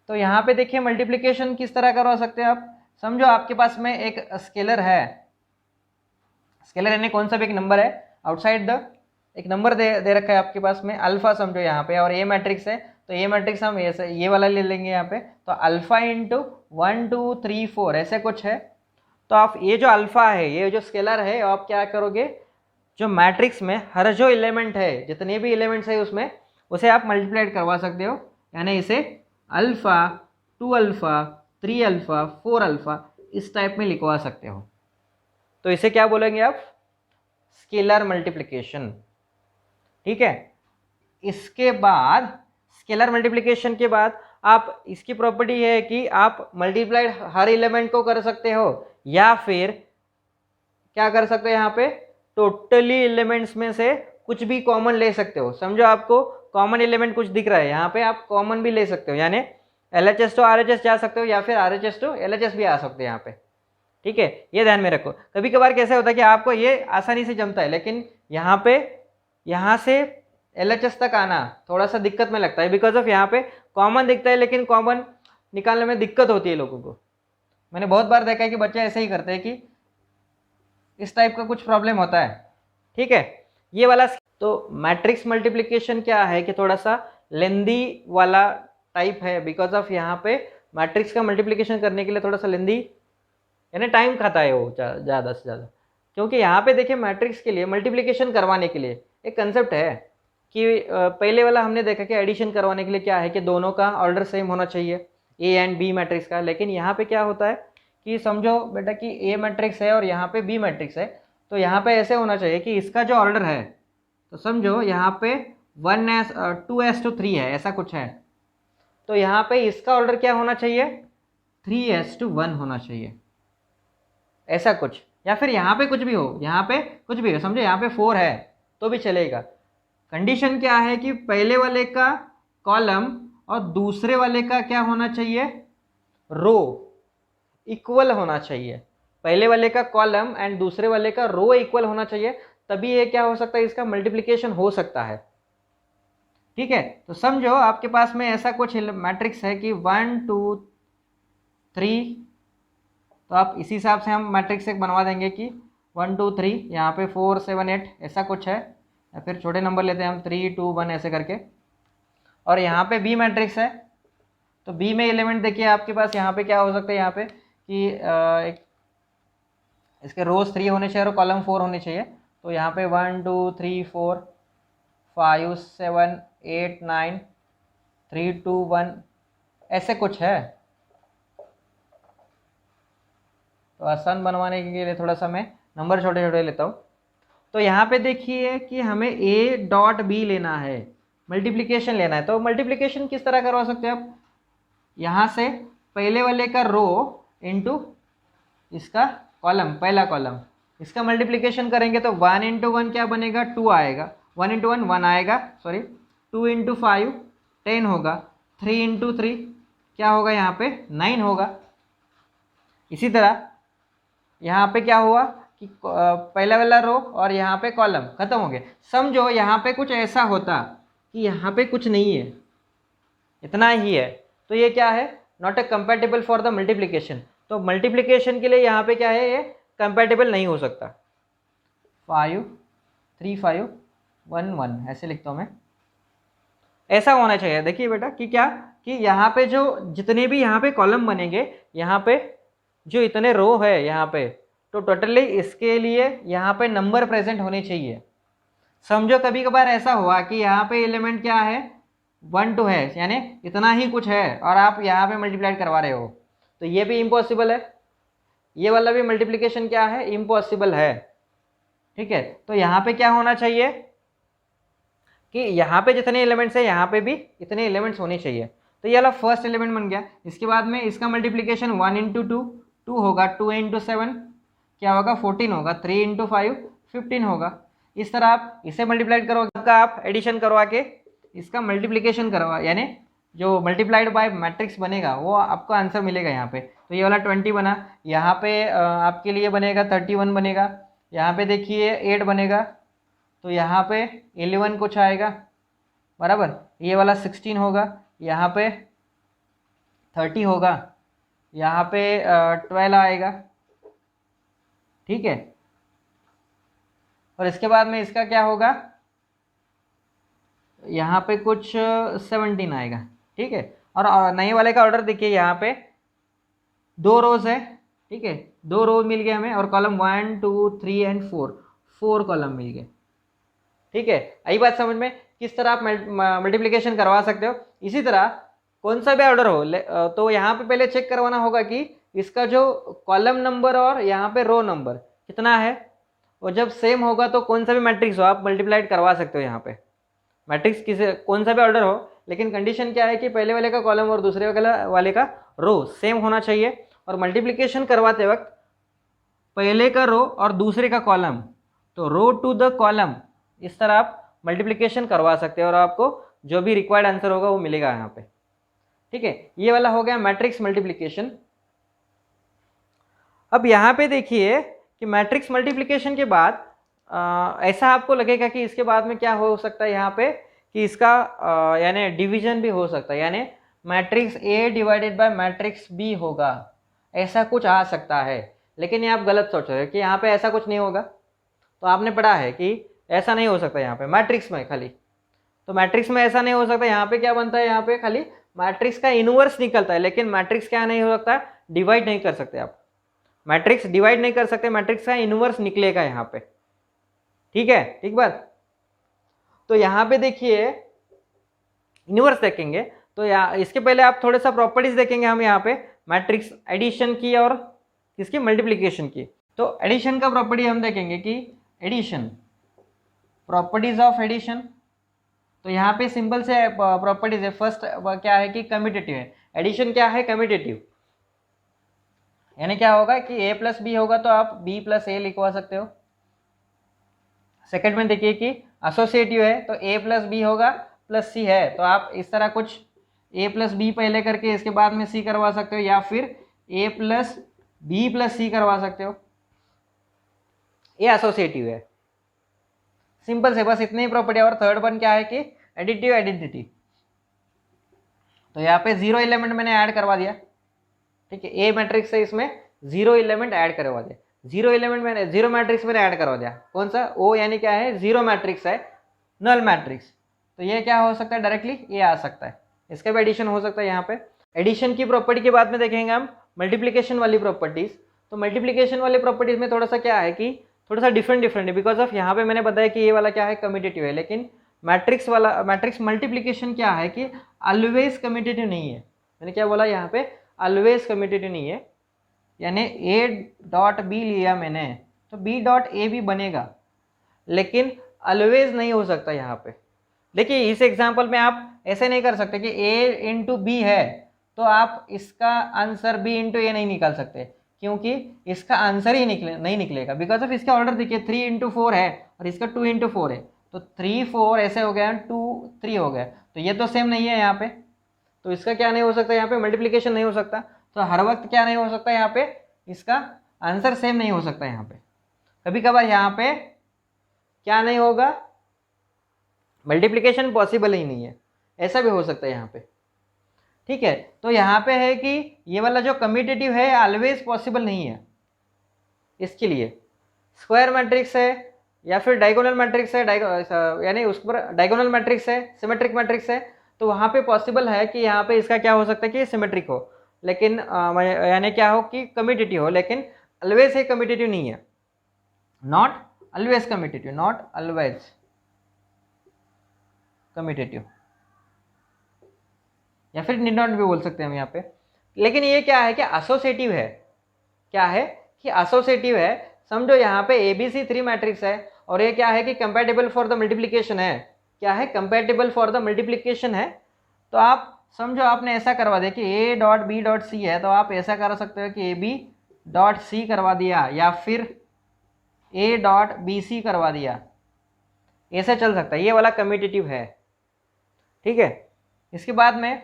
तो यहां पे देखिए मल्टीप्लिकेशन किस तरह करवा सकते हैं आप। समझो आपके पास में एक स्केलर है, स्केलर यानी कौन सा भी एक नंबर है, आउटसाइड द एक नंबर दे रखा है आपके पास में अल्फा, समझो यहाँ पे, और ए मैट्रिक्स है, तो ये मैट्रिक्स हम ये वाला ले लेंगे यहाँ पे। तो अल्फा इंटू 1 2 3 4 ऐसे कुछ है। तो आप ये जो अल्फा है, ये जो स्केलर है, आप क्या करोगे, जो मैट्रिक्स में हर जो एलिमेंट है, जितने भी एलिमेंट्स है उसमें, उसे आप मल्टीप्लाइड करवा सकते हो। यानी इसे अल्फा 2 अल्फा 3 अल्फा 4 अल्फा इस टाइप में लिखवा सकते हो। तो इसे क्या बोलेंगे आप, स्केलर मल्टीप्लिकेशन। ठीक है। इसके बाद स्केलर मल्टीप्लिकेशन के बाद आप, इसकी प्रॉपर्टी है कि आप मल्टीप्लाइड हर एलिमेंट को कर सकते हो, या फिर क्या कर सकते हो, यहाँ पे टोटली एलिमेंट्स में से कुछ भी कॉमन ले सकते हो। समझो आपको कॉमन एलिमेंट कुछ दिख रहा है, यहाँ पे आप कॉमन भी ले सकते हो, यानी LHS टू RHS जा सकते हो, या फिर RHS टू LHS भी आ सकते हो यहाँ पे। ठीक है, ये ध्यान में रखो। कभी कभार कैसे होता है कि आपको ये आसानी से जमता है, लेकिन यहाँ से LHS तक आना थोड़ा सा दिक्कत में लगता है, बिकॉज ऑफ यहाँ पे कॉमन दिखता है, लेकिन कॉमन निकालने में दिक्कत होती है लोगों को। मैंने बहुत बार देखा है कि बच्चे ऐसे ही करते हैं कि इस टाइप का कुछ प्रॉब्लम होता है। ठीक है, ये वाला। तो मैट्रिक्स मल्टीप्लिकेशन क्या है कि थोड़ा सा लेंदी वाला टाइप है, बिकॉज ऑफ यहाँ पे मैट्रिक्स का मल्टीप्लिकेशन करने के लिए थोड़ा सा लेंदी, यानी टाइम खाता है वो ज़्यादा से ज़्यादा। क्योंकि यहाँ पे देखिए मैट्रिक्स के लिए मल्टीप्लिकेशन करवाने के लिए एक कंसेप्ट है कि पहले वाला हमने देखा कि एडिशन करवाने के लिए क्या है कि दोनों का ऑर्डर सेम होना चाहिए, ए एंड बी मैट्रिक्स का। लेकिन यहाँ पे क्या होता है कि समझो बेटा कि ए मैट्रिक्स है और यहाँ पे बी मैट्रिक्स है, तो यहाँ पे ऐसे होना चाहिए कि इसका जो ऑर्डर है, तो समझो यहाँ पे 1s 2s to 3 है, ऐसा कुछ है। तो यहाँ पे इसका ऑर्डर क्या होना चाहिए, 3s to 1 होना चाहिए, ऐसा कुछ। या फिर यहाँ पे कुछ भी हो, यहाँ पे कुछ भी हो, समझो यहाँ पे 4 है तो भी चलेगा। कंडीशन क्या है कि पहले वाले का कॉलम और दूसरे वाले का क्या होना चाहिए, रो इक्वल होना चाहिए। पहले वाले का कॉलम एंड दूसरे वाले का रो इक्वल होना चाहिए, तभी ये क्या हो सकता है, इसका मल्टीप्लिकेशन हो सकता है। ठीक है, तो समझो आपके पास में ऐसा कुछ मैट्रिक्स है कि 1 2 3, तो आप इसी हिसाब से हम मैट्रिक्स एक बनवा देंगे कि 1 2 3, यहाँ पे 4 7 8 ऐसा कुछ है, या फिर छोटे नंबर लेते हैं हम 3 2 1 ऐसे करके। और यहाँ पे बी मैट्रिक्स है, तो बी में एलिमेंट देखिए आपके पास यहाँ पे क्या हो सकता है, यहाँ पे कि एक इसके रोज 3 होने चाहिए और कॉलम 4 होने चाहिए। तो यहाँ पे 1 2 3 4 5 7 8 9 3 2 1 ऐसे कुछ है। तो आसान बनवाने के लिए थोड़ा सा मैं नंबर छोटे छोटे लेता हूँ। तो यहाँ पे देखिए कि हमें ए डॉट बी लेना है, मल्टीप्लिकेशन लेना है। तो मल्टीप्लिकेशन किस तरह करवा सकते हैं आप, यहाँ से पहले वाले का रो इंटू इसका कॉलम, पहला कॉलम, इसका मल्टीप्लिकेशन करेंगे तो 1 इंटू 1 क्या बनेगा, 2 आएगा, 1 इंटू 1 1 आएगा, सॉरी 2 इंटू 5 10 होगा, 3 इंटू 3 क्या होगा, यहाँ पे 9 होगा। इसी तरह यहाँ पे क्या हुआ कि पहला वाला रो और यहाँ पे कॉलम खत्म हो गए। समझो यहाँ पे कुछ ऐसा होता कि यहाँ पे कुछ नहीं है, इतना ही है, तो ये क्या है, not a compatible for the multiplication. तो मल्टीप्लिकेशन के लिए यहाँ पे क्या है, ये कंपैटिबल नहीं हो सकता। 5 3 5 1 1 ऐसे लिखता हूँ मैं, ऐसा होना चाहिए। देखिए बेटा कि क्या कि यहाँ पे जो जितने भी यहाँ पे कॉलम बनेंगे, यहाँ पे जो इतने रो है यहाँ पे, तो टोटली इसके लिए यहाँ पे नंबर प्रेजेंट होने चाहिए। समझो कभी कभार ऐसा हुआ कि यहाँ पे एलिमेंट क्या है, 1 2 है, यानी इतना ही कुछ है, और आप यहाँ पे मल्टीप्लाइड करवा रहे हो, तो ये भी इम्पॉसिबल है, ये वाला भी मल्टीप्लिकेशन क्या है, इम्पॉसिबल है। ठीक है, तो यहाँ पे क्या होना चाहिए कि यहाँ पे जितने एलिमेंट्स है यहाँ पे भी इतने एलिमेंट्स होने चाहिए। तो ये वाला फर्स्ट एलिमेंट बन गया। इसके बाद में इसका मल्टीप्लिकेशन 1 इंटू 2 2 होगा, 2 इंटू 7 क्या होगा, 14 होगा, 3 इंटू 5 15 होगा। इस तरह आप इसे मल्टीप्लाइड करोगे, आपका आप एडिशन करवा के इसका मल्टीप्लिकेशन करवा, यानी जो मल्टीप्लाइड बाय मैट्रिक्स बनेगा वो आपको आंसर मिलेगा यहाँ पे। तो ये वाला 20 बना, यहाँ पे आपके लिए बनेगा 31 बनेगा, यहाँ पे देखिए 8 बनेगा, तो यहाँ पे 11 कुछ आएगा बराबर, ये वाला 16 होगा, यहाँ पे 30 होगा, यहाँ पे 12 आएगा। ठीक है, और इसके बाद में इसका क्या होगा, यहाँ पे कुछ 17 आएगा, ठीक है। और नए वाले का ऑर्डर देखिए, यहाँ पे 2 रोज है, ठीक है, 2 रोज मिल गए हमें, और कॉलम 1 2 3 एंड 4 कॉलम मिल गए, ठीक है। आई बात समझ में, किस तरह आप मल्टीप्लिकेशन करवा सकते हो। इसी तरह कौन सा भी ऑर्डर हो तो यहाँ पे पहले चेक करवाना होगा कि इसका जो कॉलम नंबर और यहाँ पे रो नंबर कितना है, और जब सेम होगा तो कौन सा भी मैट्रिक्स हो आप मल्टीप्लाइड करवा सकते हो। यहाँ पे मैट्रिक्स किसी कौन सा भी ऑर्डर हो, लेकिन कंडीशन क्या है कि पहले वाले का कॉलम और दूसरे वाले का रो सेम होना चाहिए। और मल्टीप्लिकेशन करवाते वक्त पहले का रो और दूसरे का कॉलम, तो रो टू द कॉलम, इस तरह आप मल्टीप्लिकेशन करवा सकते हैं और आपको जो भी रिक्वायर्ड आंसर होगा वो मिलेगा यहाँ पे, ठीक है। ये वाला हो गया मैट्रिक्स मल्टीप्लिकेशन। अब यहाँ पे देखिए कि मैट्रिक्स मल्टीप्लिकेशन के बाद ऐसा आपको लगेगा कि इसके बाद में क्या हो सकता है यहाँ पे, कि इसका यानी डिवीजन भी हो सकता है, यानी matrix A divided by matrix B होगा, ऐसा कुछ आ सकता है। लेकिन ये आप गलत सोच रहे हो कि यहाँ पे ऐसा कुछ नहीं होगा। तो आपने पढ़ा है कि ऐसा नहीं हो सकता यहाँ पे मैट्रिक्स में खाली, तो मैट्रिक्स में ऐसा नहीं हो सकता। यहाँ पे क्या बनता है, यहाँ पे खाली मैट्रिक्स का इनवर्स निकलता है, लेकिन मैट्रिक्स क्या नहीं हो सकता, डिवाइड नहीं कर सकते आप, मैट्रिक्स डिवाइड नहीं कर सकते, मैट्रिक्स का इनवर्स निकलेगा यहाँ पे, ठीक है, ठीक बात। तो यहाँ पे देखिए इनवर्स देखेंगे तो इसके पहले आप थोड़े सा प्रॉपर्टीज देखेंगे हम यहाँ पे मैट्रिक्स एडिशन की और इसकी मल्टीप्लिकेशन की। तो एडिशन का प्रॉपर्टी हम देखेंगे कि एडिशन, प्रॉपर्टीज ऑफ एडिशन, तो यहाँ पे सिंपल से प्रॉपर्टीज है। फर्स्ट क्या है कि कम्यूटेटिव है, एडिशन क्या है, कम्यूटेटिव, यानी क्या होगा कि a प्लस बी होगा तो आप b प्लस ए लिखवा सकते हो। सेकंड में देखिए कि एसोसिएटिव है, तो a प्लस बी होगा प्लस c है, तो आप इस तरह कुछ a प्लस बी पहले करके इसके बाद में c करवा सकते हो, या फिर a plus B plus c करवा सकते हो। ये एसोसिएटिव है, सिंपल से बस इतनी ही प्रॉपर्टी। और थर्ड वन क्या है कि एडिटिव आइडेंटिटी, तो यहाँ पे 0 एलिमेंट मैंने ऐड करवा दिया, ठीक है, ए मैट्रिक्स से इसमें 0 एलिमेंट ऐड करवा दिया, 0 एलिमेंट मैंने 0 मैट्रिक्स मैंने ऐड करवा दिया। कौन सा, ओ यानी क्या है, 0 मैट्रिक्स है, नल मैट्रिक्स, तो ये क्या हो सकता है, डायरेक्टली ये आ सकता है, इसका भी एडिशन हो सकता है। यहाँ पे एडिशन की प्रॉपर्टी के बाद में देखेंगे हम मल्टीप्लिकेशन वाली प्रॉपर्टीज। तो मल्टीप्लिकेशन वाली प्रॉपर्टीज में थोड़ा सा क्या है कि थोड़ा सा डिफरेंट है, बिकॉज ऑफ यहाँ पे मैंने बताया कि ये वाला क्या है, कम्यूटेटिव है, लेकिन मैट्रिक्स वाला मैट्रिक्स मल्टीप्लिकेशन क्या है कि ऑलवेज कम्यूटेटिव नहीं है। मैंने क्या बोला यहाँ पे, ऑलवेज कम्यूटेटिव नहीं है, यानी ए डॉट बी लिया मैंने तो बी डॉट ए भी बनेगा, लेकिन ऑलवेज नहीं हो सकता यहाँ पे। देखिए इस एग्जांपल में आप ऐसे नहीं कर सकते कि a इंटू बी है तो आप इसका आंसर b इंटू ए नहीं निकाल सकते, क्योंकि इसका आंसर ही नहीं निकलेगा, बिकॉज ऑफ इसका ऑर्डर देखिए 3 इंटू 4 है और इसका 2 इंटू 4 है, तो 3 4 ऐसे हो गया, 2 3 हो गया, तो ये तो सेम नहीं है यहाँ पे, तो इसका क्या नहीं हो सकता, यहाँ पे मल्टीप्लिकेशन नहीं हो सकता। तो हर वक्त क्या नहीं हो सकता, यहाँ पे इसका आंसर सेम नहीं हो सकता। यहाँ पे कभी कभार यहाँ पे क्या नहीं होगा, मल्टीप्लिकेशन पॉसिबल ही नहीं है, ऐसा भी हो सकता है यहाँ पे, ठीक है। तो यहाँ पे है कि ये वाला जो कम्यूटेटिव है ऑलवेज पॉसिबल नहीं है, इसके लिए स्क्वायर मैट्रिक्स है या फिर डायगोनल मैट्रिक्स है, यानी उस पर डायगोनल मैट्रिक्स है, सिमेट्रिक मैट्रिक्स है, तो वहाँ पे पॉसिबल है कि यहाँ पे इसका क्या हो सकता है कि सिमेट्रिक हो, लेकिन यानी क्या हो कि कम्यूटेटिव हो, लेकिन ऑलवेज है कम्यूटेटिव नहीं है, not always commutative, not always commutative, या फिर नीड नॉट भी बोल सकते हैं हम यहाँ पे। लेकिन ये क्या है कि एसोसिएटिव है, क्या है कि एसोसिएटिव है। समझो यहाँ पे ABC 3 मैट्रिक्स है और ये क्या है कि कंपैटिबल फॉर द मल्टीप्लिकेशन है, क्या है, कंपैटिबल फॉर द मल्टीप्लिकेशन है। तो आप समझो आपने ऐसा करवा दिया कि A dot B dot C है, तो आप ऐसा कर सकते हो कि AB डॉट C करवा दिया या फिर A डॉट BC करवा दिया, ऐसे चल सकता है, ये वाला कम्यूटेटिव है, ठीक है। इसके बाद में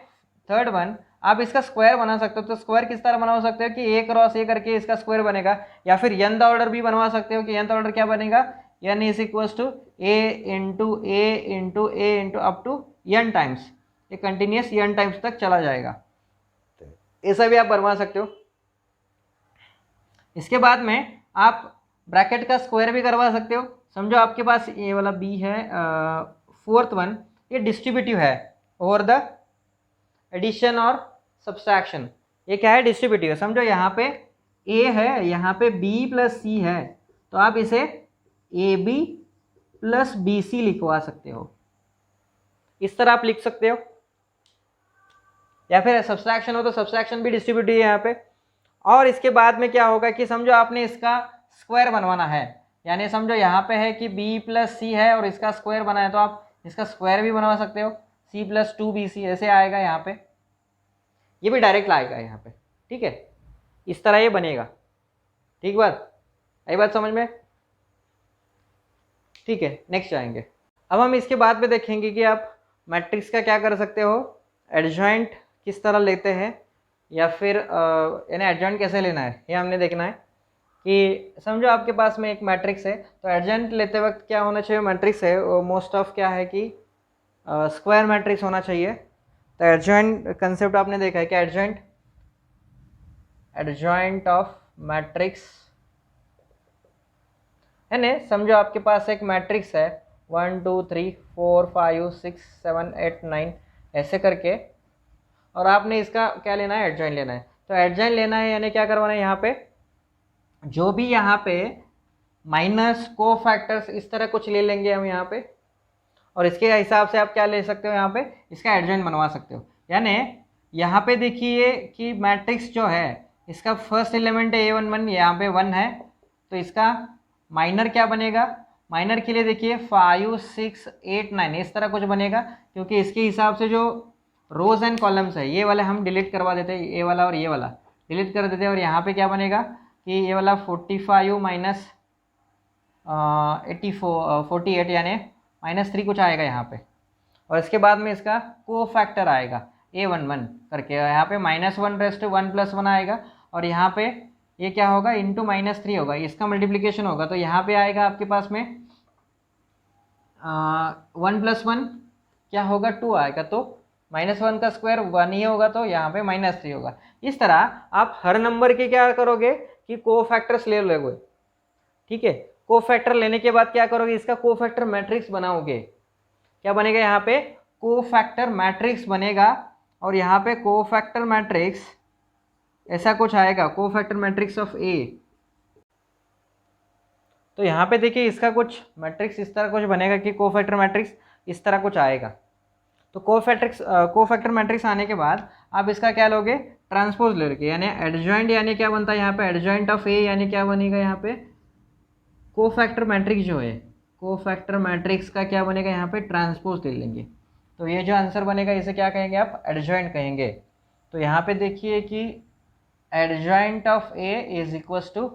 थर्ड वन आप इसका स्क्वायर बना सकते हो, तो स्क्वायर किस तरह बना सकते हो कि A क्रॉस A करके इसका स्क्वायर बनेगा, या फिर nth ऑर्डर भी बनवा सकते हो कि nth ऑर्डर क्या बनेगा, n is equals to A into A into A into up to n times, ये कंटिन्यूस n टाइम्स तक चला जाएगा, ऐसा भी आप बनवा सकते हो। इसके बाद में आप ब्रैकेट का स्क्वायर भी करवा सकते हो। समझो आपके पास ये वाला b है, फोर्थ वन ये डिस्ट्रीब्यूटिव है ओवर द एडिशन और सब्सट्रैक्शन। ये क्या है, डिस्ट्रीब्यूटिव है। समझो यहाँ पे a है, यहाँ पे b प्लस c है, तो आप इसे ab प्लस bc लिखवा सकते हो, इस तरह आप लिख सकते हो। या फिर सब्सट्रैक्शन हो तो सब्सट्रैक्शन भी डिस्ट्रीब्यूटिव है यहाँ पे। और इसके बाद में क्या होगा कि समझो आपने इसका स्क्वायर बनवाना है, यानी समझो यहाँ पे है कि b प्लस सी है और इसका स्क्वायर बना है, तो आप इसका स्क्वायर भी बनवा सकते हो, c प्लस 2bc ऐसे आएगा यहाँ पे, ये भी डायरेक्ट लाएगा यहाँ पे, ठीक है, इस तरह ये बनेगा। ठीक बात, आई बात समझ में? ठीक है, नेक्स्ट जाएंगे। अब हम इसके बाद में देखेंगे कि आप मैट्रिक्स का क्या कर सकते हो, एडजॉइंट किस तरह लेते हैं, या फिर यानी एडजॉइंट कैसे लेना है, ये हमने देखना है। कि समझो आपके पास में एक मैट्रिक्स है, तो एडजॉइंट लेते वक्त क्या होना चाहिए, मैट्रिक्स है वो मोस्ट ऑफ क्या है कि स्क्वायर मैट्रिक्स होना चाहिए। तो एडजॉइंट कंसेप्ट आपने देखा है कि एडजॉइंट ऑफ मैट्रिक्स है ना। समझो आपके पास एक मैट्रिक्स है 1 2 3 4 5 6 7 8 9 ऐसे करके, और आपने इसका क्या लेना है, एडजॉइंट लेना है। तो एडजॉइंट लेना है यानी क्या करवाना है, यहाँ पे जो भी यहाँ पे माइनस को फैक्टर्स इस तरह कुछ ले लेंगे हम यहाँ पे, और इसके हिसाब से आप क्या ले सकते हो, यहाँ पे इसका एडजॉइंट बनवा सकते हो। यानी यहाँ पे देखिए कि मैट्रिक्स जो है इसका फर्स्ट एलिमेंट है a11, यहाँ पे 1 है, तो इसका माइनर क्या बनेगा, माइनर के लिए देखिए 5 6 8 9 इस तरह कुछ बनेगा, क्योंकि इसके हिसाब से जो रोज एंड कॉलम्स है ये वाले हम डिलीट करवा देते हैं, ये वाला और ये वाला डिलीट कर देते हैं, और यहाँ पे क्या बनेगा कि ये वाला 45 माइनस 48 यानी -3 कुछ आएगा यहाँ पे, और इसके बाद में इसका को फैक्टर आएगा a11 करके, यहाँ पे -1 + 1 आएगा, और यहाँ पे ये क्या होगा, इंटू -3 होगा, इसका मल्टीप्लिकेशन होगा, तो यहाँ पे आएगा आपके पास में 1 + 1 क्या होगा, 2 आएगा, तो -1 का स्क्वायर 1 ही होगा, तो यहाँ पे -3 होगा। इस तरह आप हर नंबर के क्या करोगे कि को फैक्टर्स ले लोगे, ठीक है। को फैक्टर लेने के बाद क्या करोगे, इसका को फैक्टर मैट्रिक्स बनाओगे, क्या बनेगा, यहाँ पे को फैक्टर मैट्रिक्स बनेगा, और यहाँ पे को फैक्टर मैट्रिक्स ऐसा कुछ आएगा, को फैक्टर मैट्रिक्स ऑफ ए। तो यहाँ पे देखिए इसका कुछ मैट्रिक्स इस तरह कुछ बनेगा कि को फैक्टर मैट्रिक्स इस तरह कुछ आएगा। तो को फैक्टर मैट्रिक्स आने के बाद आप इसका क्या लोगे, ट्रांसपोज लोगे, यानी एडजॉइंट यानी क्या बनता है यहाँ पे, एडजॉइंट ऑफ ए यानी क्या बनेगा, यहाँ पे को फैक्टर मैट्रिक्स जो है, को फैक्टर मैट्रिक्स का क्या बनेगा, यहाँ पे ट्रांसपोज ले लेंगे, तो ये जो आंसर बनेगा इसे क्या कहेंगे आप, एडजॉइंट कहेंगे। तो यहाँ पे देखिए कि adjoint of A is equals to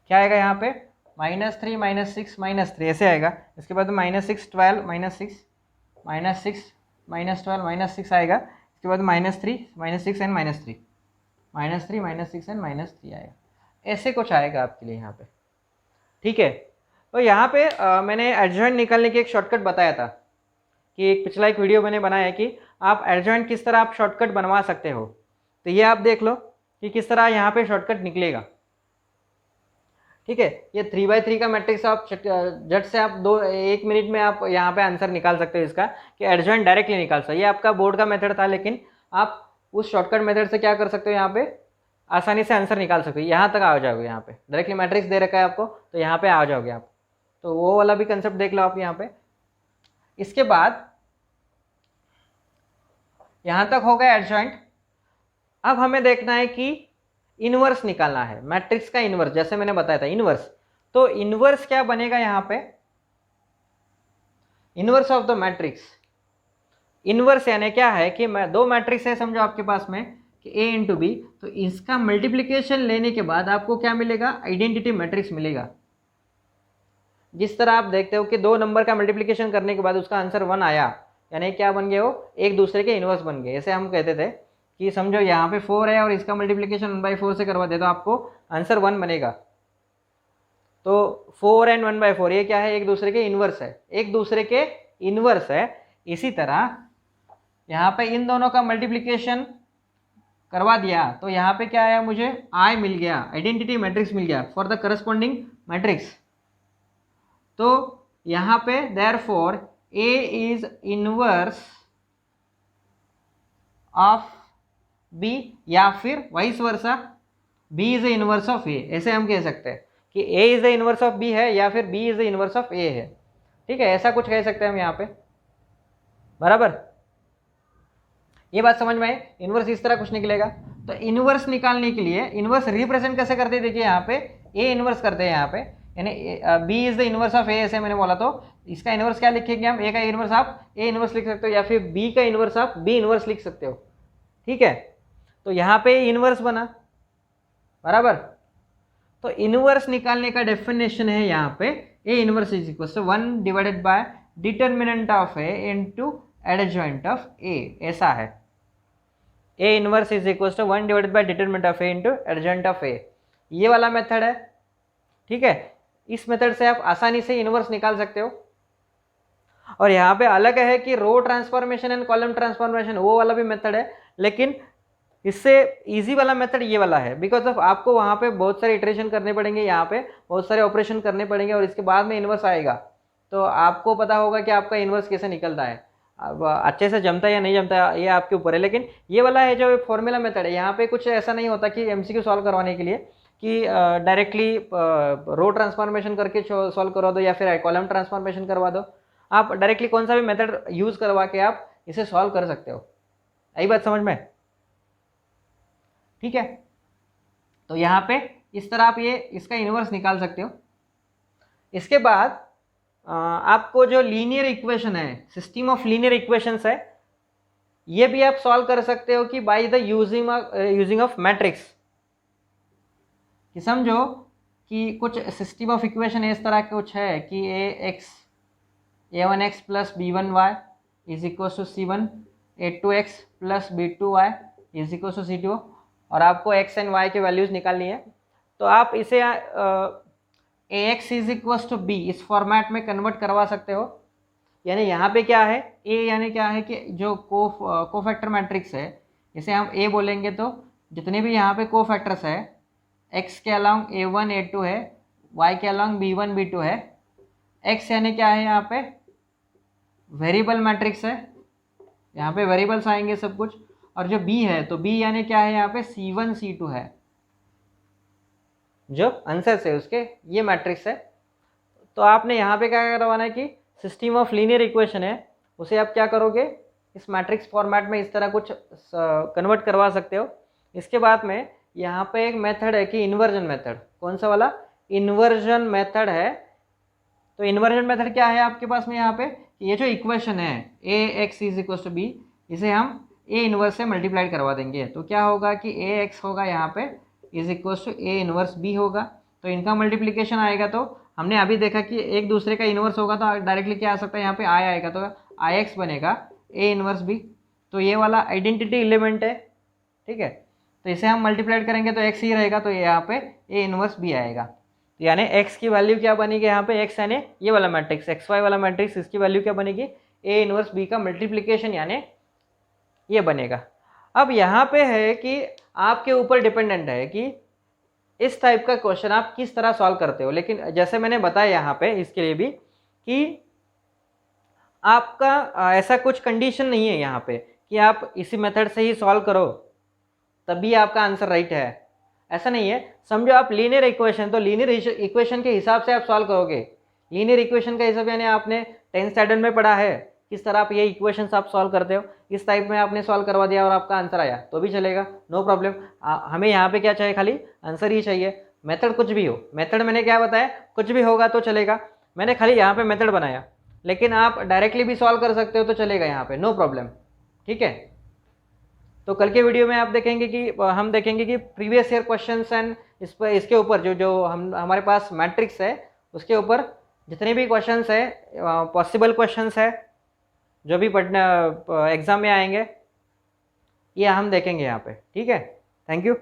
क्या आएगा, यहाँ पे -3 -6 -3 ऐसे आएगा, इसके बाद -6 12 -6 -6 -12 -6 आएगा, इसके बाद -3 -6 एंड -3 -3 -6 एंड -3 आएगा, ऐसे कुछ आएगा आपके लिए यहाँ पे, ठीक है। तो यहाँ पे मैंने एडजॉइंट निकालने की एक शॉर्टकट बताया था, कि एक पिछला एक वीडियो मैंने बनाया है कि आप एडजॉइंट किस तरह आप शॉर्टकट बनवा सकते हो, तो ये आप देख लो कि किस तरह यहाँ पे शॉर्टकट निकलेगा, ठीक है। ये 3x3 का मैट्रिक्स आप झट से आप 1 मिनट में आप यहाँ पे आंसर निकाल सकते हो इसका, कि एडजॉइंट डायरेक्टली निकाल सकते हो। ये आपका बोर्ड का मेथड था, लेकिन आप उस शॉर्टकट मेथड से क्या कर सकते हो, यहाँ पे आसानी से आंसर निकाल सकते हो, यहाँ तक आ जाओगे। यहाँ पे डायरेक्टली मैट्रिक्स दे रखा है आपको, तो यहाँ पे आ जाओगे आप, तो वो वाला भी कंसेप्ट देख लो आप यहाँ पे। इसके बाद यहाँ तक हो गया एडजॉइंट। अब हमें देखना है कि इनवर्स निकालना है, मैट्रिक्स का इनवर्स, जैसे मैंने बताया था इनवर्स। तो इनवर्स क्या बनेगा यहाँ पे, inverse of the matrix. Inverse यानी क्या है कि दो मैट्रिक्स है समझो आपके पास में कि a इंटू बी, तो इसका मल्टीप्लिकेशन लेने के बाद आपको क्या मिलेगा, आइडेंटिटी मैट्रिक्स मिलेगा। जिस तरह आप देखते हो कि 2 नंबर का मल्टीप्लिकेशन करने के बाद उसका आंसर 1 आया, यानी क्या बन गए, वो एक दूसरे के इनवर्स बन गए। ऐसे हम कहते थे कि समझो यहाँ पे 4 है और इसका मल्टीप्लिकेशन 1/4 से करवा दे, तो आपको आंसर 1 बनेगा। तो 4 एंड 1/4 ये क्या है, एक दूसरे के इनवर्स है, एक दूसरे के इनवर्स है। इसी तरह यहाँ पे इन दोनों का मल्टीप्लिकेशन करवा दिया, तो यहाँ पे क्या आया, मुझे आई मिल गया, आइडेंटिटी मैट्रिक्स मिल गया फॉर द करस्पॉन्डिंग मैट्रिक्स। तो यहाँ पे therefore A is inverse of B, या फिर vice versa B is the inverse of A, ऐसे हम कह सकते हैं कि A is the inverse of B है या फिर B is the inverse of A है। ठीक है, ऐसा कुछ कह सकते हैं हम यहाँ पे, बराबर। ये बात समझ में आई। इनवर्स इस तरह कुछ निकलेगा। तो इनवर्स निकालने के लिए इनवर्स रिप्रेजेंट कैसे करते हैं, देखिए यहाँ पे ए इनवर्स करते हैं यहाँ पे, यानी B is the inverse of A ऐसे मैंने बोला, तो इसका इनवर्स क्या लिखेंगे हम, ए का इनवर्स आप ए इनवर्स लिख सकते हो या फिर बी का इनवर्स आप बी इनवर्स लिख सकते हो। ठीक है, तो यहाँ पे इनवर्स बना, बराबर। तो इनवर्स निकालने का डेफिनेशन है यहाँ पे A inverse is equal to 1 divided by determinant of A into adjoint of A, ऐसा है। A inverse is equal to 1 divided by determinant of A into adjoint of A, ये वाला मेथड है। ठीक है, इस मेथड से आप आसानी से इनवर्स निकाल सकते हो। और यहाँ पे अलग है कि रो ट्रांसफॉर्मेशन एंड कॉलम ट्रांसफॉर्मेशन, वो वाला भी मेथड है, लेकिन इससे इजी वाला मेथड ये वाला है, बिकॉज ऑफ आपको वहाँ पे बहुत सारे इटरेशन करने पड़ेंगे, यहाँ पे बहुत सारे ऑपरेशन करने पड़ेंगे और इसके बाद में इन्वर्स आएगा, तो आपको पता होगा कि आपका इन्वर्स कैसे निकलता है। अब अच्छे से जमता है या नहीं जमता है ये आपके ऊपर है, लेकिन ये वाला है जो फॉर्मूला मेथड है, यहाँ पे कुछ ऐसा नहीं होता कि एमसीक्यू सॉल्व करवाने के लिए कि डायरेक्टली रो ट्रांसफॉर्मेशन करके सॉल्व करवा दो या फिर कॉलम ट्रांसफॉर्मेशन करवा दो, आप डायरेक्टली कौन सा भी मेथड यूज़ करवा के आप इसे सॉल्व कर सकते हो। यही बात समझ में? ठीक है, तो यहाँ पे इस तरह आप ये इसका इन्वर्स निकाल सकते हो। इसके बाद आपको जो लीनियर इक्वेशन है, सिस्टम ऑफ लीनियर इक्वेशंस है, ये भी आप सॉल्व कर सकते हो कि by the using of matrix. कि समझो कि कुछ सिस्टम ऑफ इक्वेशन इस तरह के कुछ है कि a1x plus b1y is equal to c1, a2x plus b2y is equal to c2, और आपको x एंड y के वैल्यूज़ निकालनी है। तो आप इसे ax is equal to b इस फॉर्मेट में कन्वर्ट करवा सकते हो। यानी यहाँ पे क्या है, a यानी क्या है कि जो कोफैक्टर मैट्रिक्स है, इसे हम a बोलेंगे, तो जितने भी यहाँ पे कोफैक्टर्स है, x के अलॉन्ग a1 a2 है, y के अलॉन्ग b1 b2 है, x यानी क्या है यहाँ पे वेरिएबल मैट्रिक्स है, यहाँ पे वेरिएबल्स आएंगे सब कुछ, और जो b है तो b यानी क्या है यहाँ पे c1 c2 है, जो आंसर है उसके ये मैट्रिक्स है। तो आपने यहाँ पे क्या करवाना है कि सिस्टम ऑफ लीनियर इक्वेशन है, उसे आप क्या करोगे, इस मैट्रिक्स फॉर्मेट में इस तरह कुछ कन्वर्ट करवा सकते हो। इसके बाद में यहाँ पे एक मेथड है कि इन्वर्जन मेथड, कौन सा वाला, इन्वर्जन मेथड है। तो इन्वर्जन मेथड क्या है आपके पास में यहाँ पे, ये जो इक्वेशन है ax is equal to b, इसे हम a इन्वर्स से मल्टीप्लाई करवा देंगे, तो क्या होगा कि ax होगा यहाँ पे is equal to a inverse b होगा। तो इनका मल्टीप्लिकेशन आएगा, तो हमने अभी देखा कि एक दूसरे का इन्वर्स होगा तो डायरेक्टली क्या आ सकता है, यहाँ पे i आएगा, तो ix बनेगा a इन्वर्स b। तो ये वाला आइडेंटिटी एलिमेंट है। ठीक है, तो इसे हम मल्टीप्लाइड करेंगे तो x ही रहेगा, तो यहाँ पे a इन्वर्स b आएगा। तो यानी x की वैल्यू क्या बनेगी यहाँ पे, x यानी ये वाला मैट्रिक्स xy वाला मैट्रिक्स, इसकी वैल्यू क्या बनेगी, a इन्वर्स b का मल्टीप्लिकेशन यानी ये बनेगा। अब यहाँ पे है कि आपके ऊपर डिपेंडेंट है कि इस टाइप का क्वेश्चन आप किस तरह सॉल्व करते हो। लेकिन जैसे मैंने बताया यहाँ पे इसके लिए भी कि आपका ऐसा कुछ कंडीशन नहीं है यहाँ पे कि आप इसी मेथड से ही सॉल्व करो तभी आपका आंसर राइट है, ऐसा नहीं है। समझो आप लीनियर इक्वेशन, तो लीनियर इक्वेशन के हिसाब से आप सॉल्व करोगे। लीनियर इक्वेशन का हिसाब यानी आपने 10th स्टैंडर्ड में पढ़ा है किस तरह आप ये इक्वेशंस आप सॉल्व करते हो, इस टाइप में आपने सॉल्व करवा दिया और आपका आंसर आया तो भी चलेगा, नो प्रॉब्लम। हमें यहाँ पे क्या चाहिए, खाली आंसर ही चाहिए। मेथड कुछ भी हो, मेथड मैंने क्या बताया, कुछ भी होगा तो चलेगा, मैंने खाली यहाँ पे मेथड बनाया, लेकिन आप डायरेक्टली भी सॉल्व कर सकते हो तो चलेगा यहाँ पे, नो प्रॉब्लम। ठीक है, तो कल के वीडियो में आप देखेंगे कि हम देखेंगे कि प्रीवियस ईयर क्वेश्चंस एंड इसके ऊपर जो हमारे पास मैट्रिक्स है उसके ऊपर जितने भी क्वेश्चंस है, पॉसिबल क्वेश्चंस है जो भी पढ़ना एग्जाम में आएंगे, ये हम देखेंगे यहाँ पे। ठीक है, थैंक यू।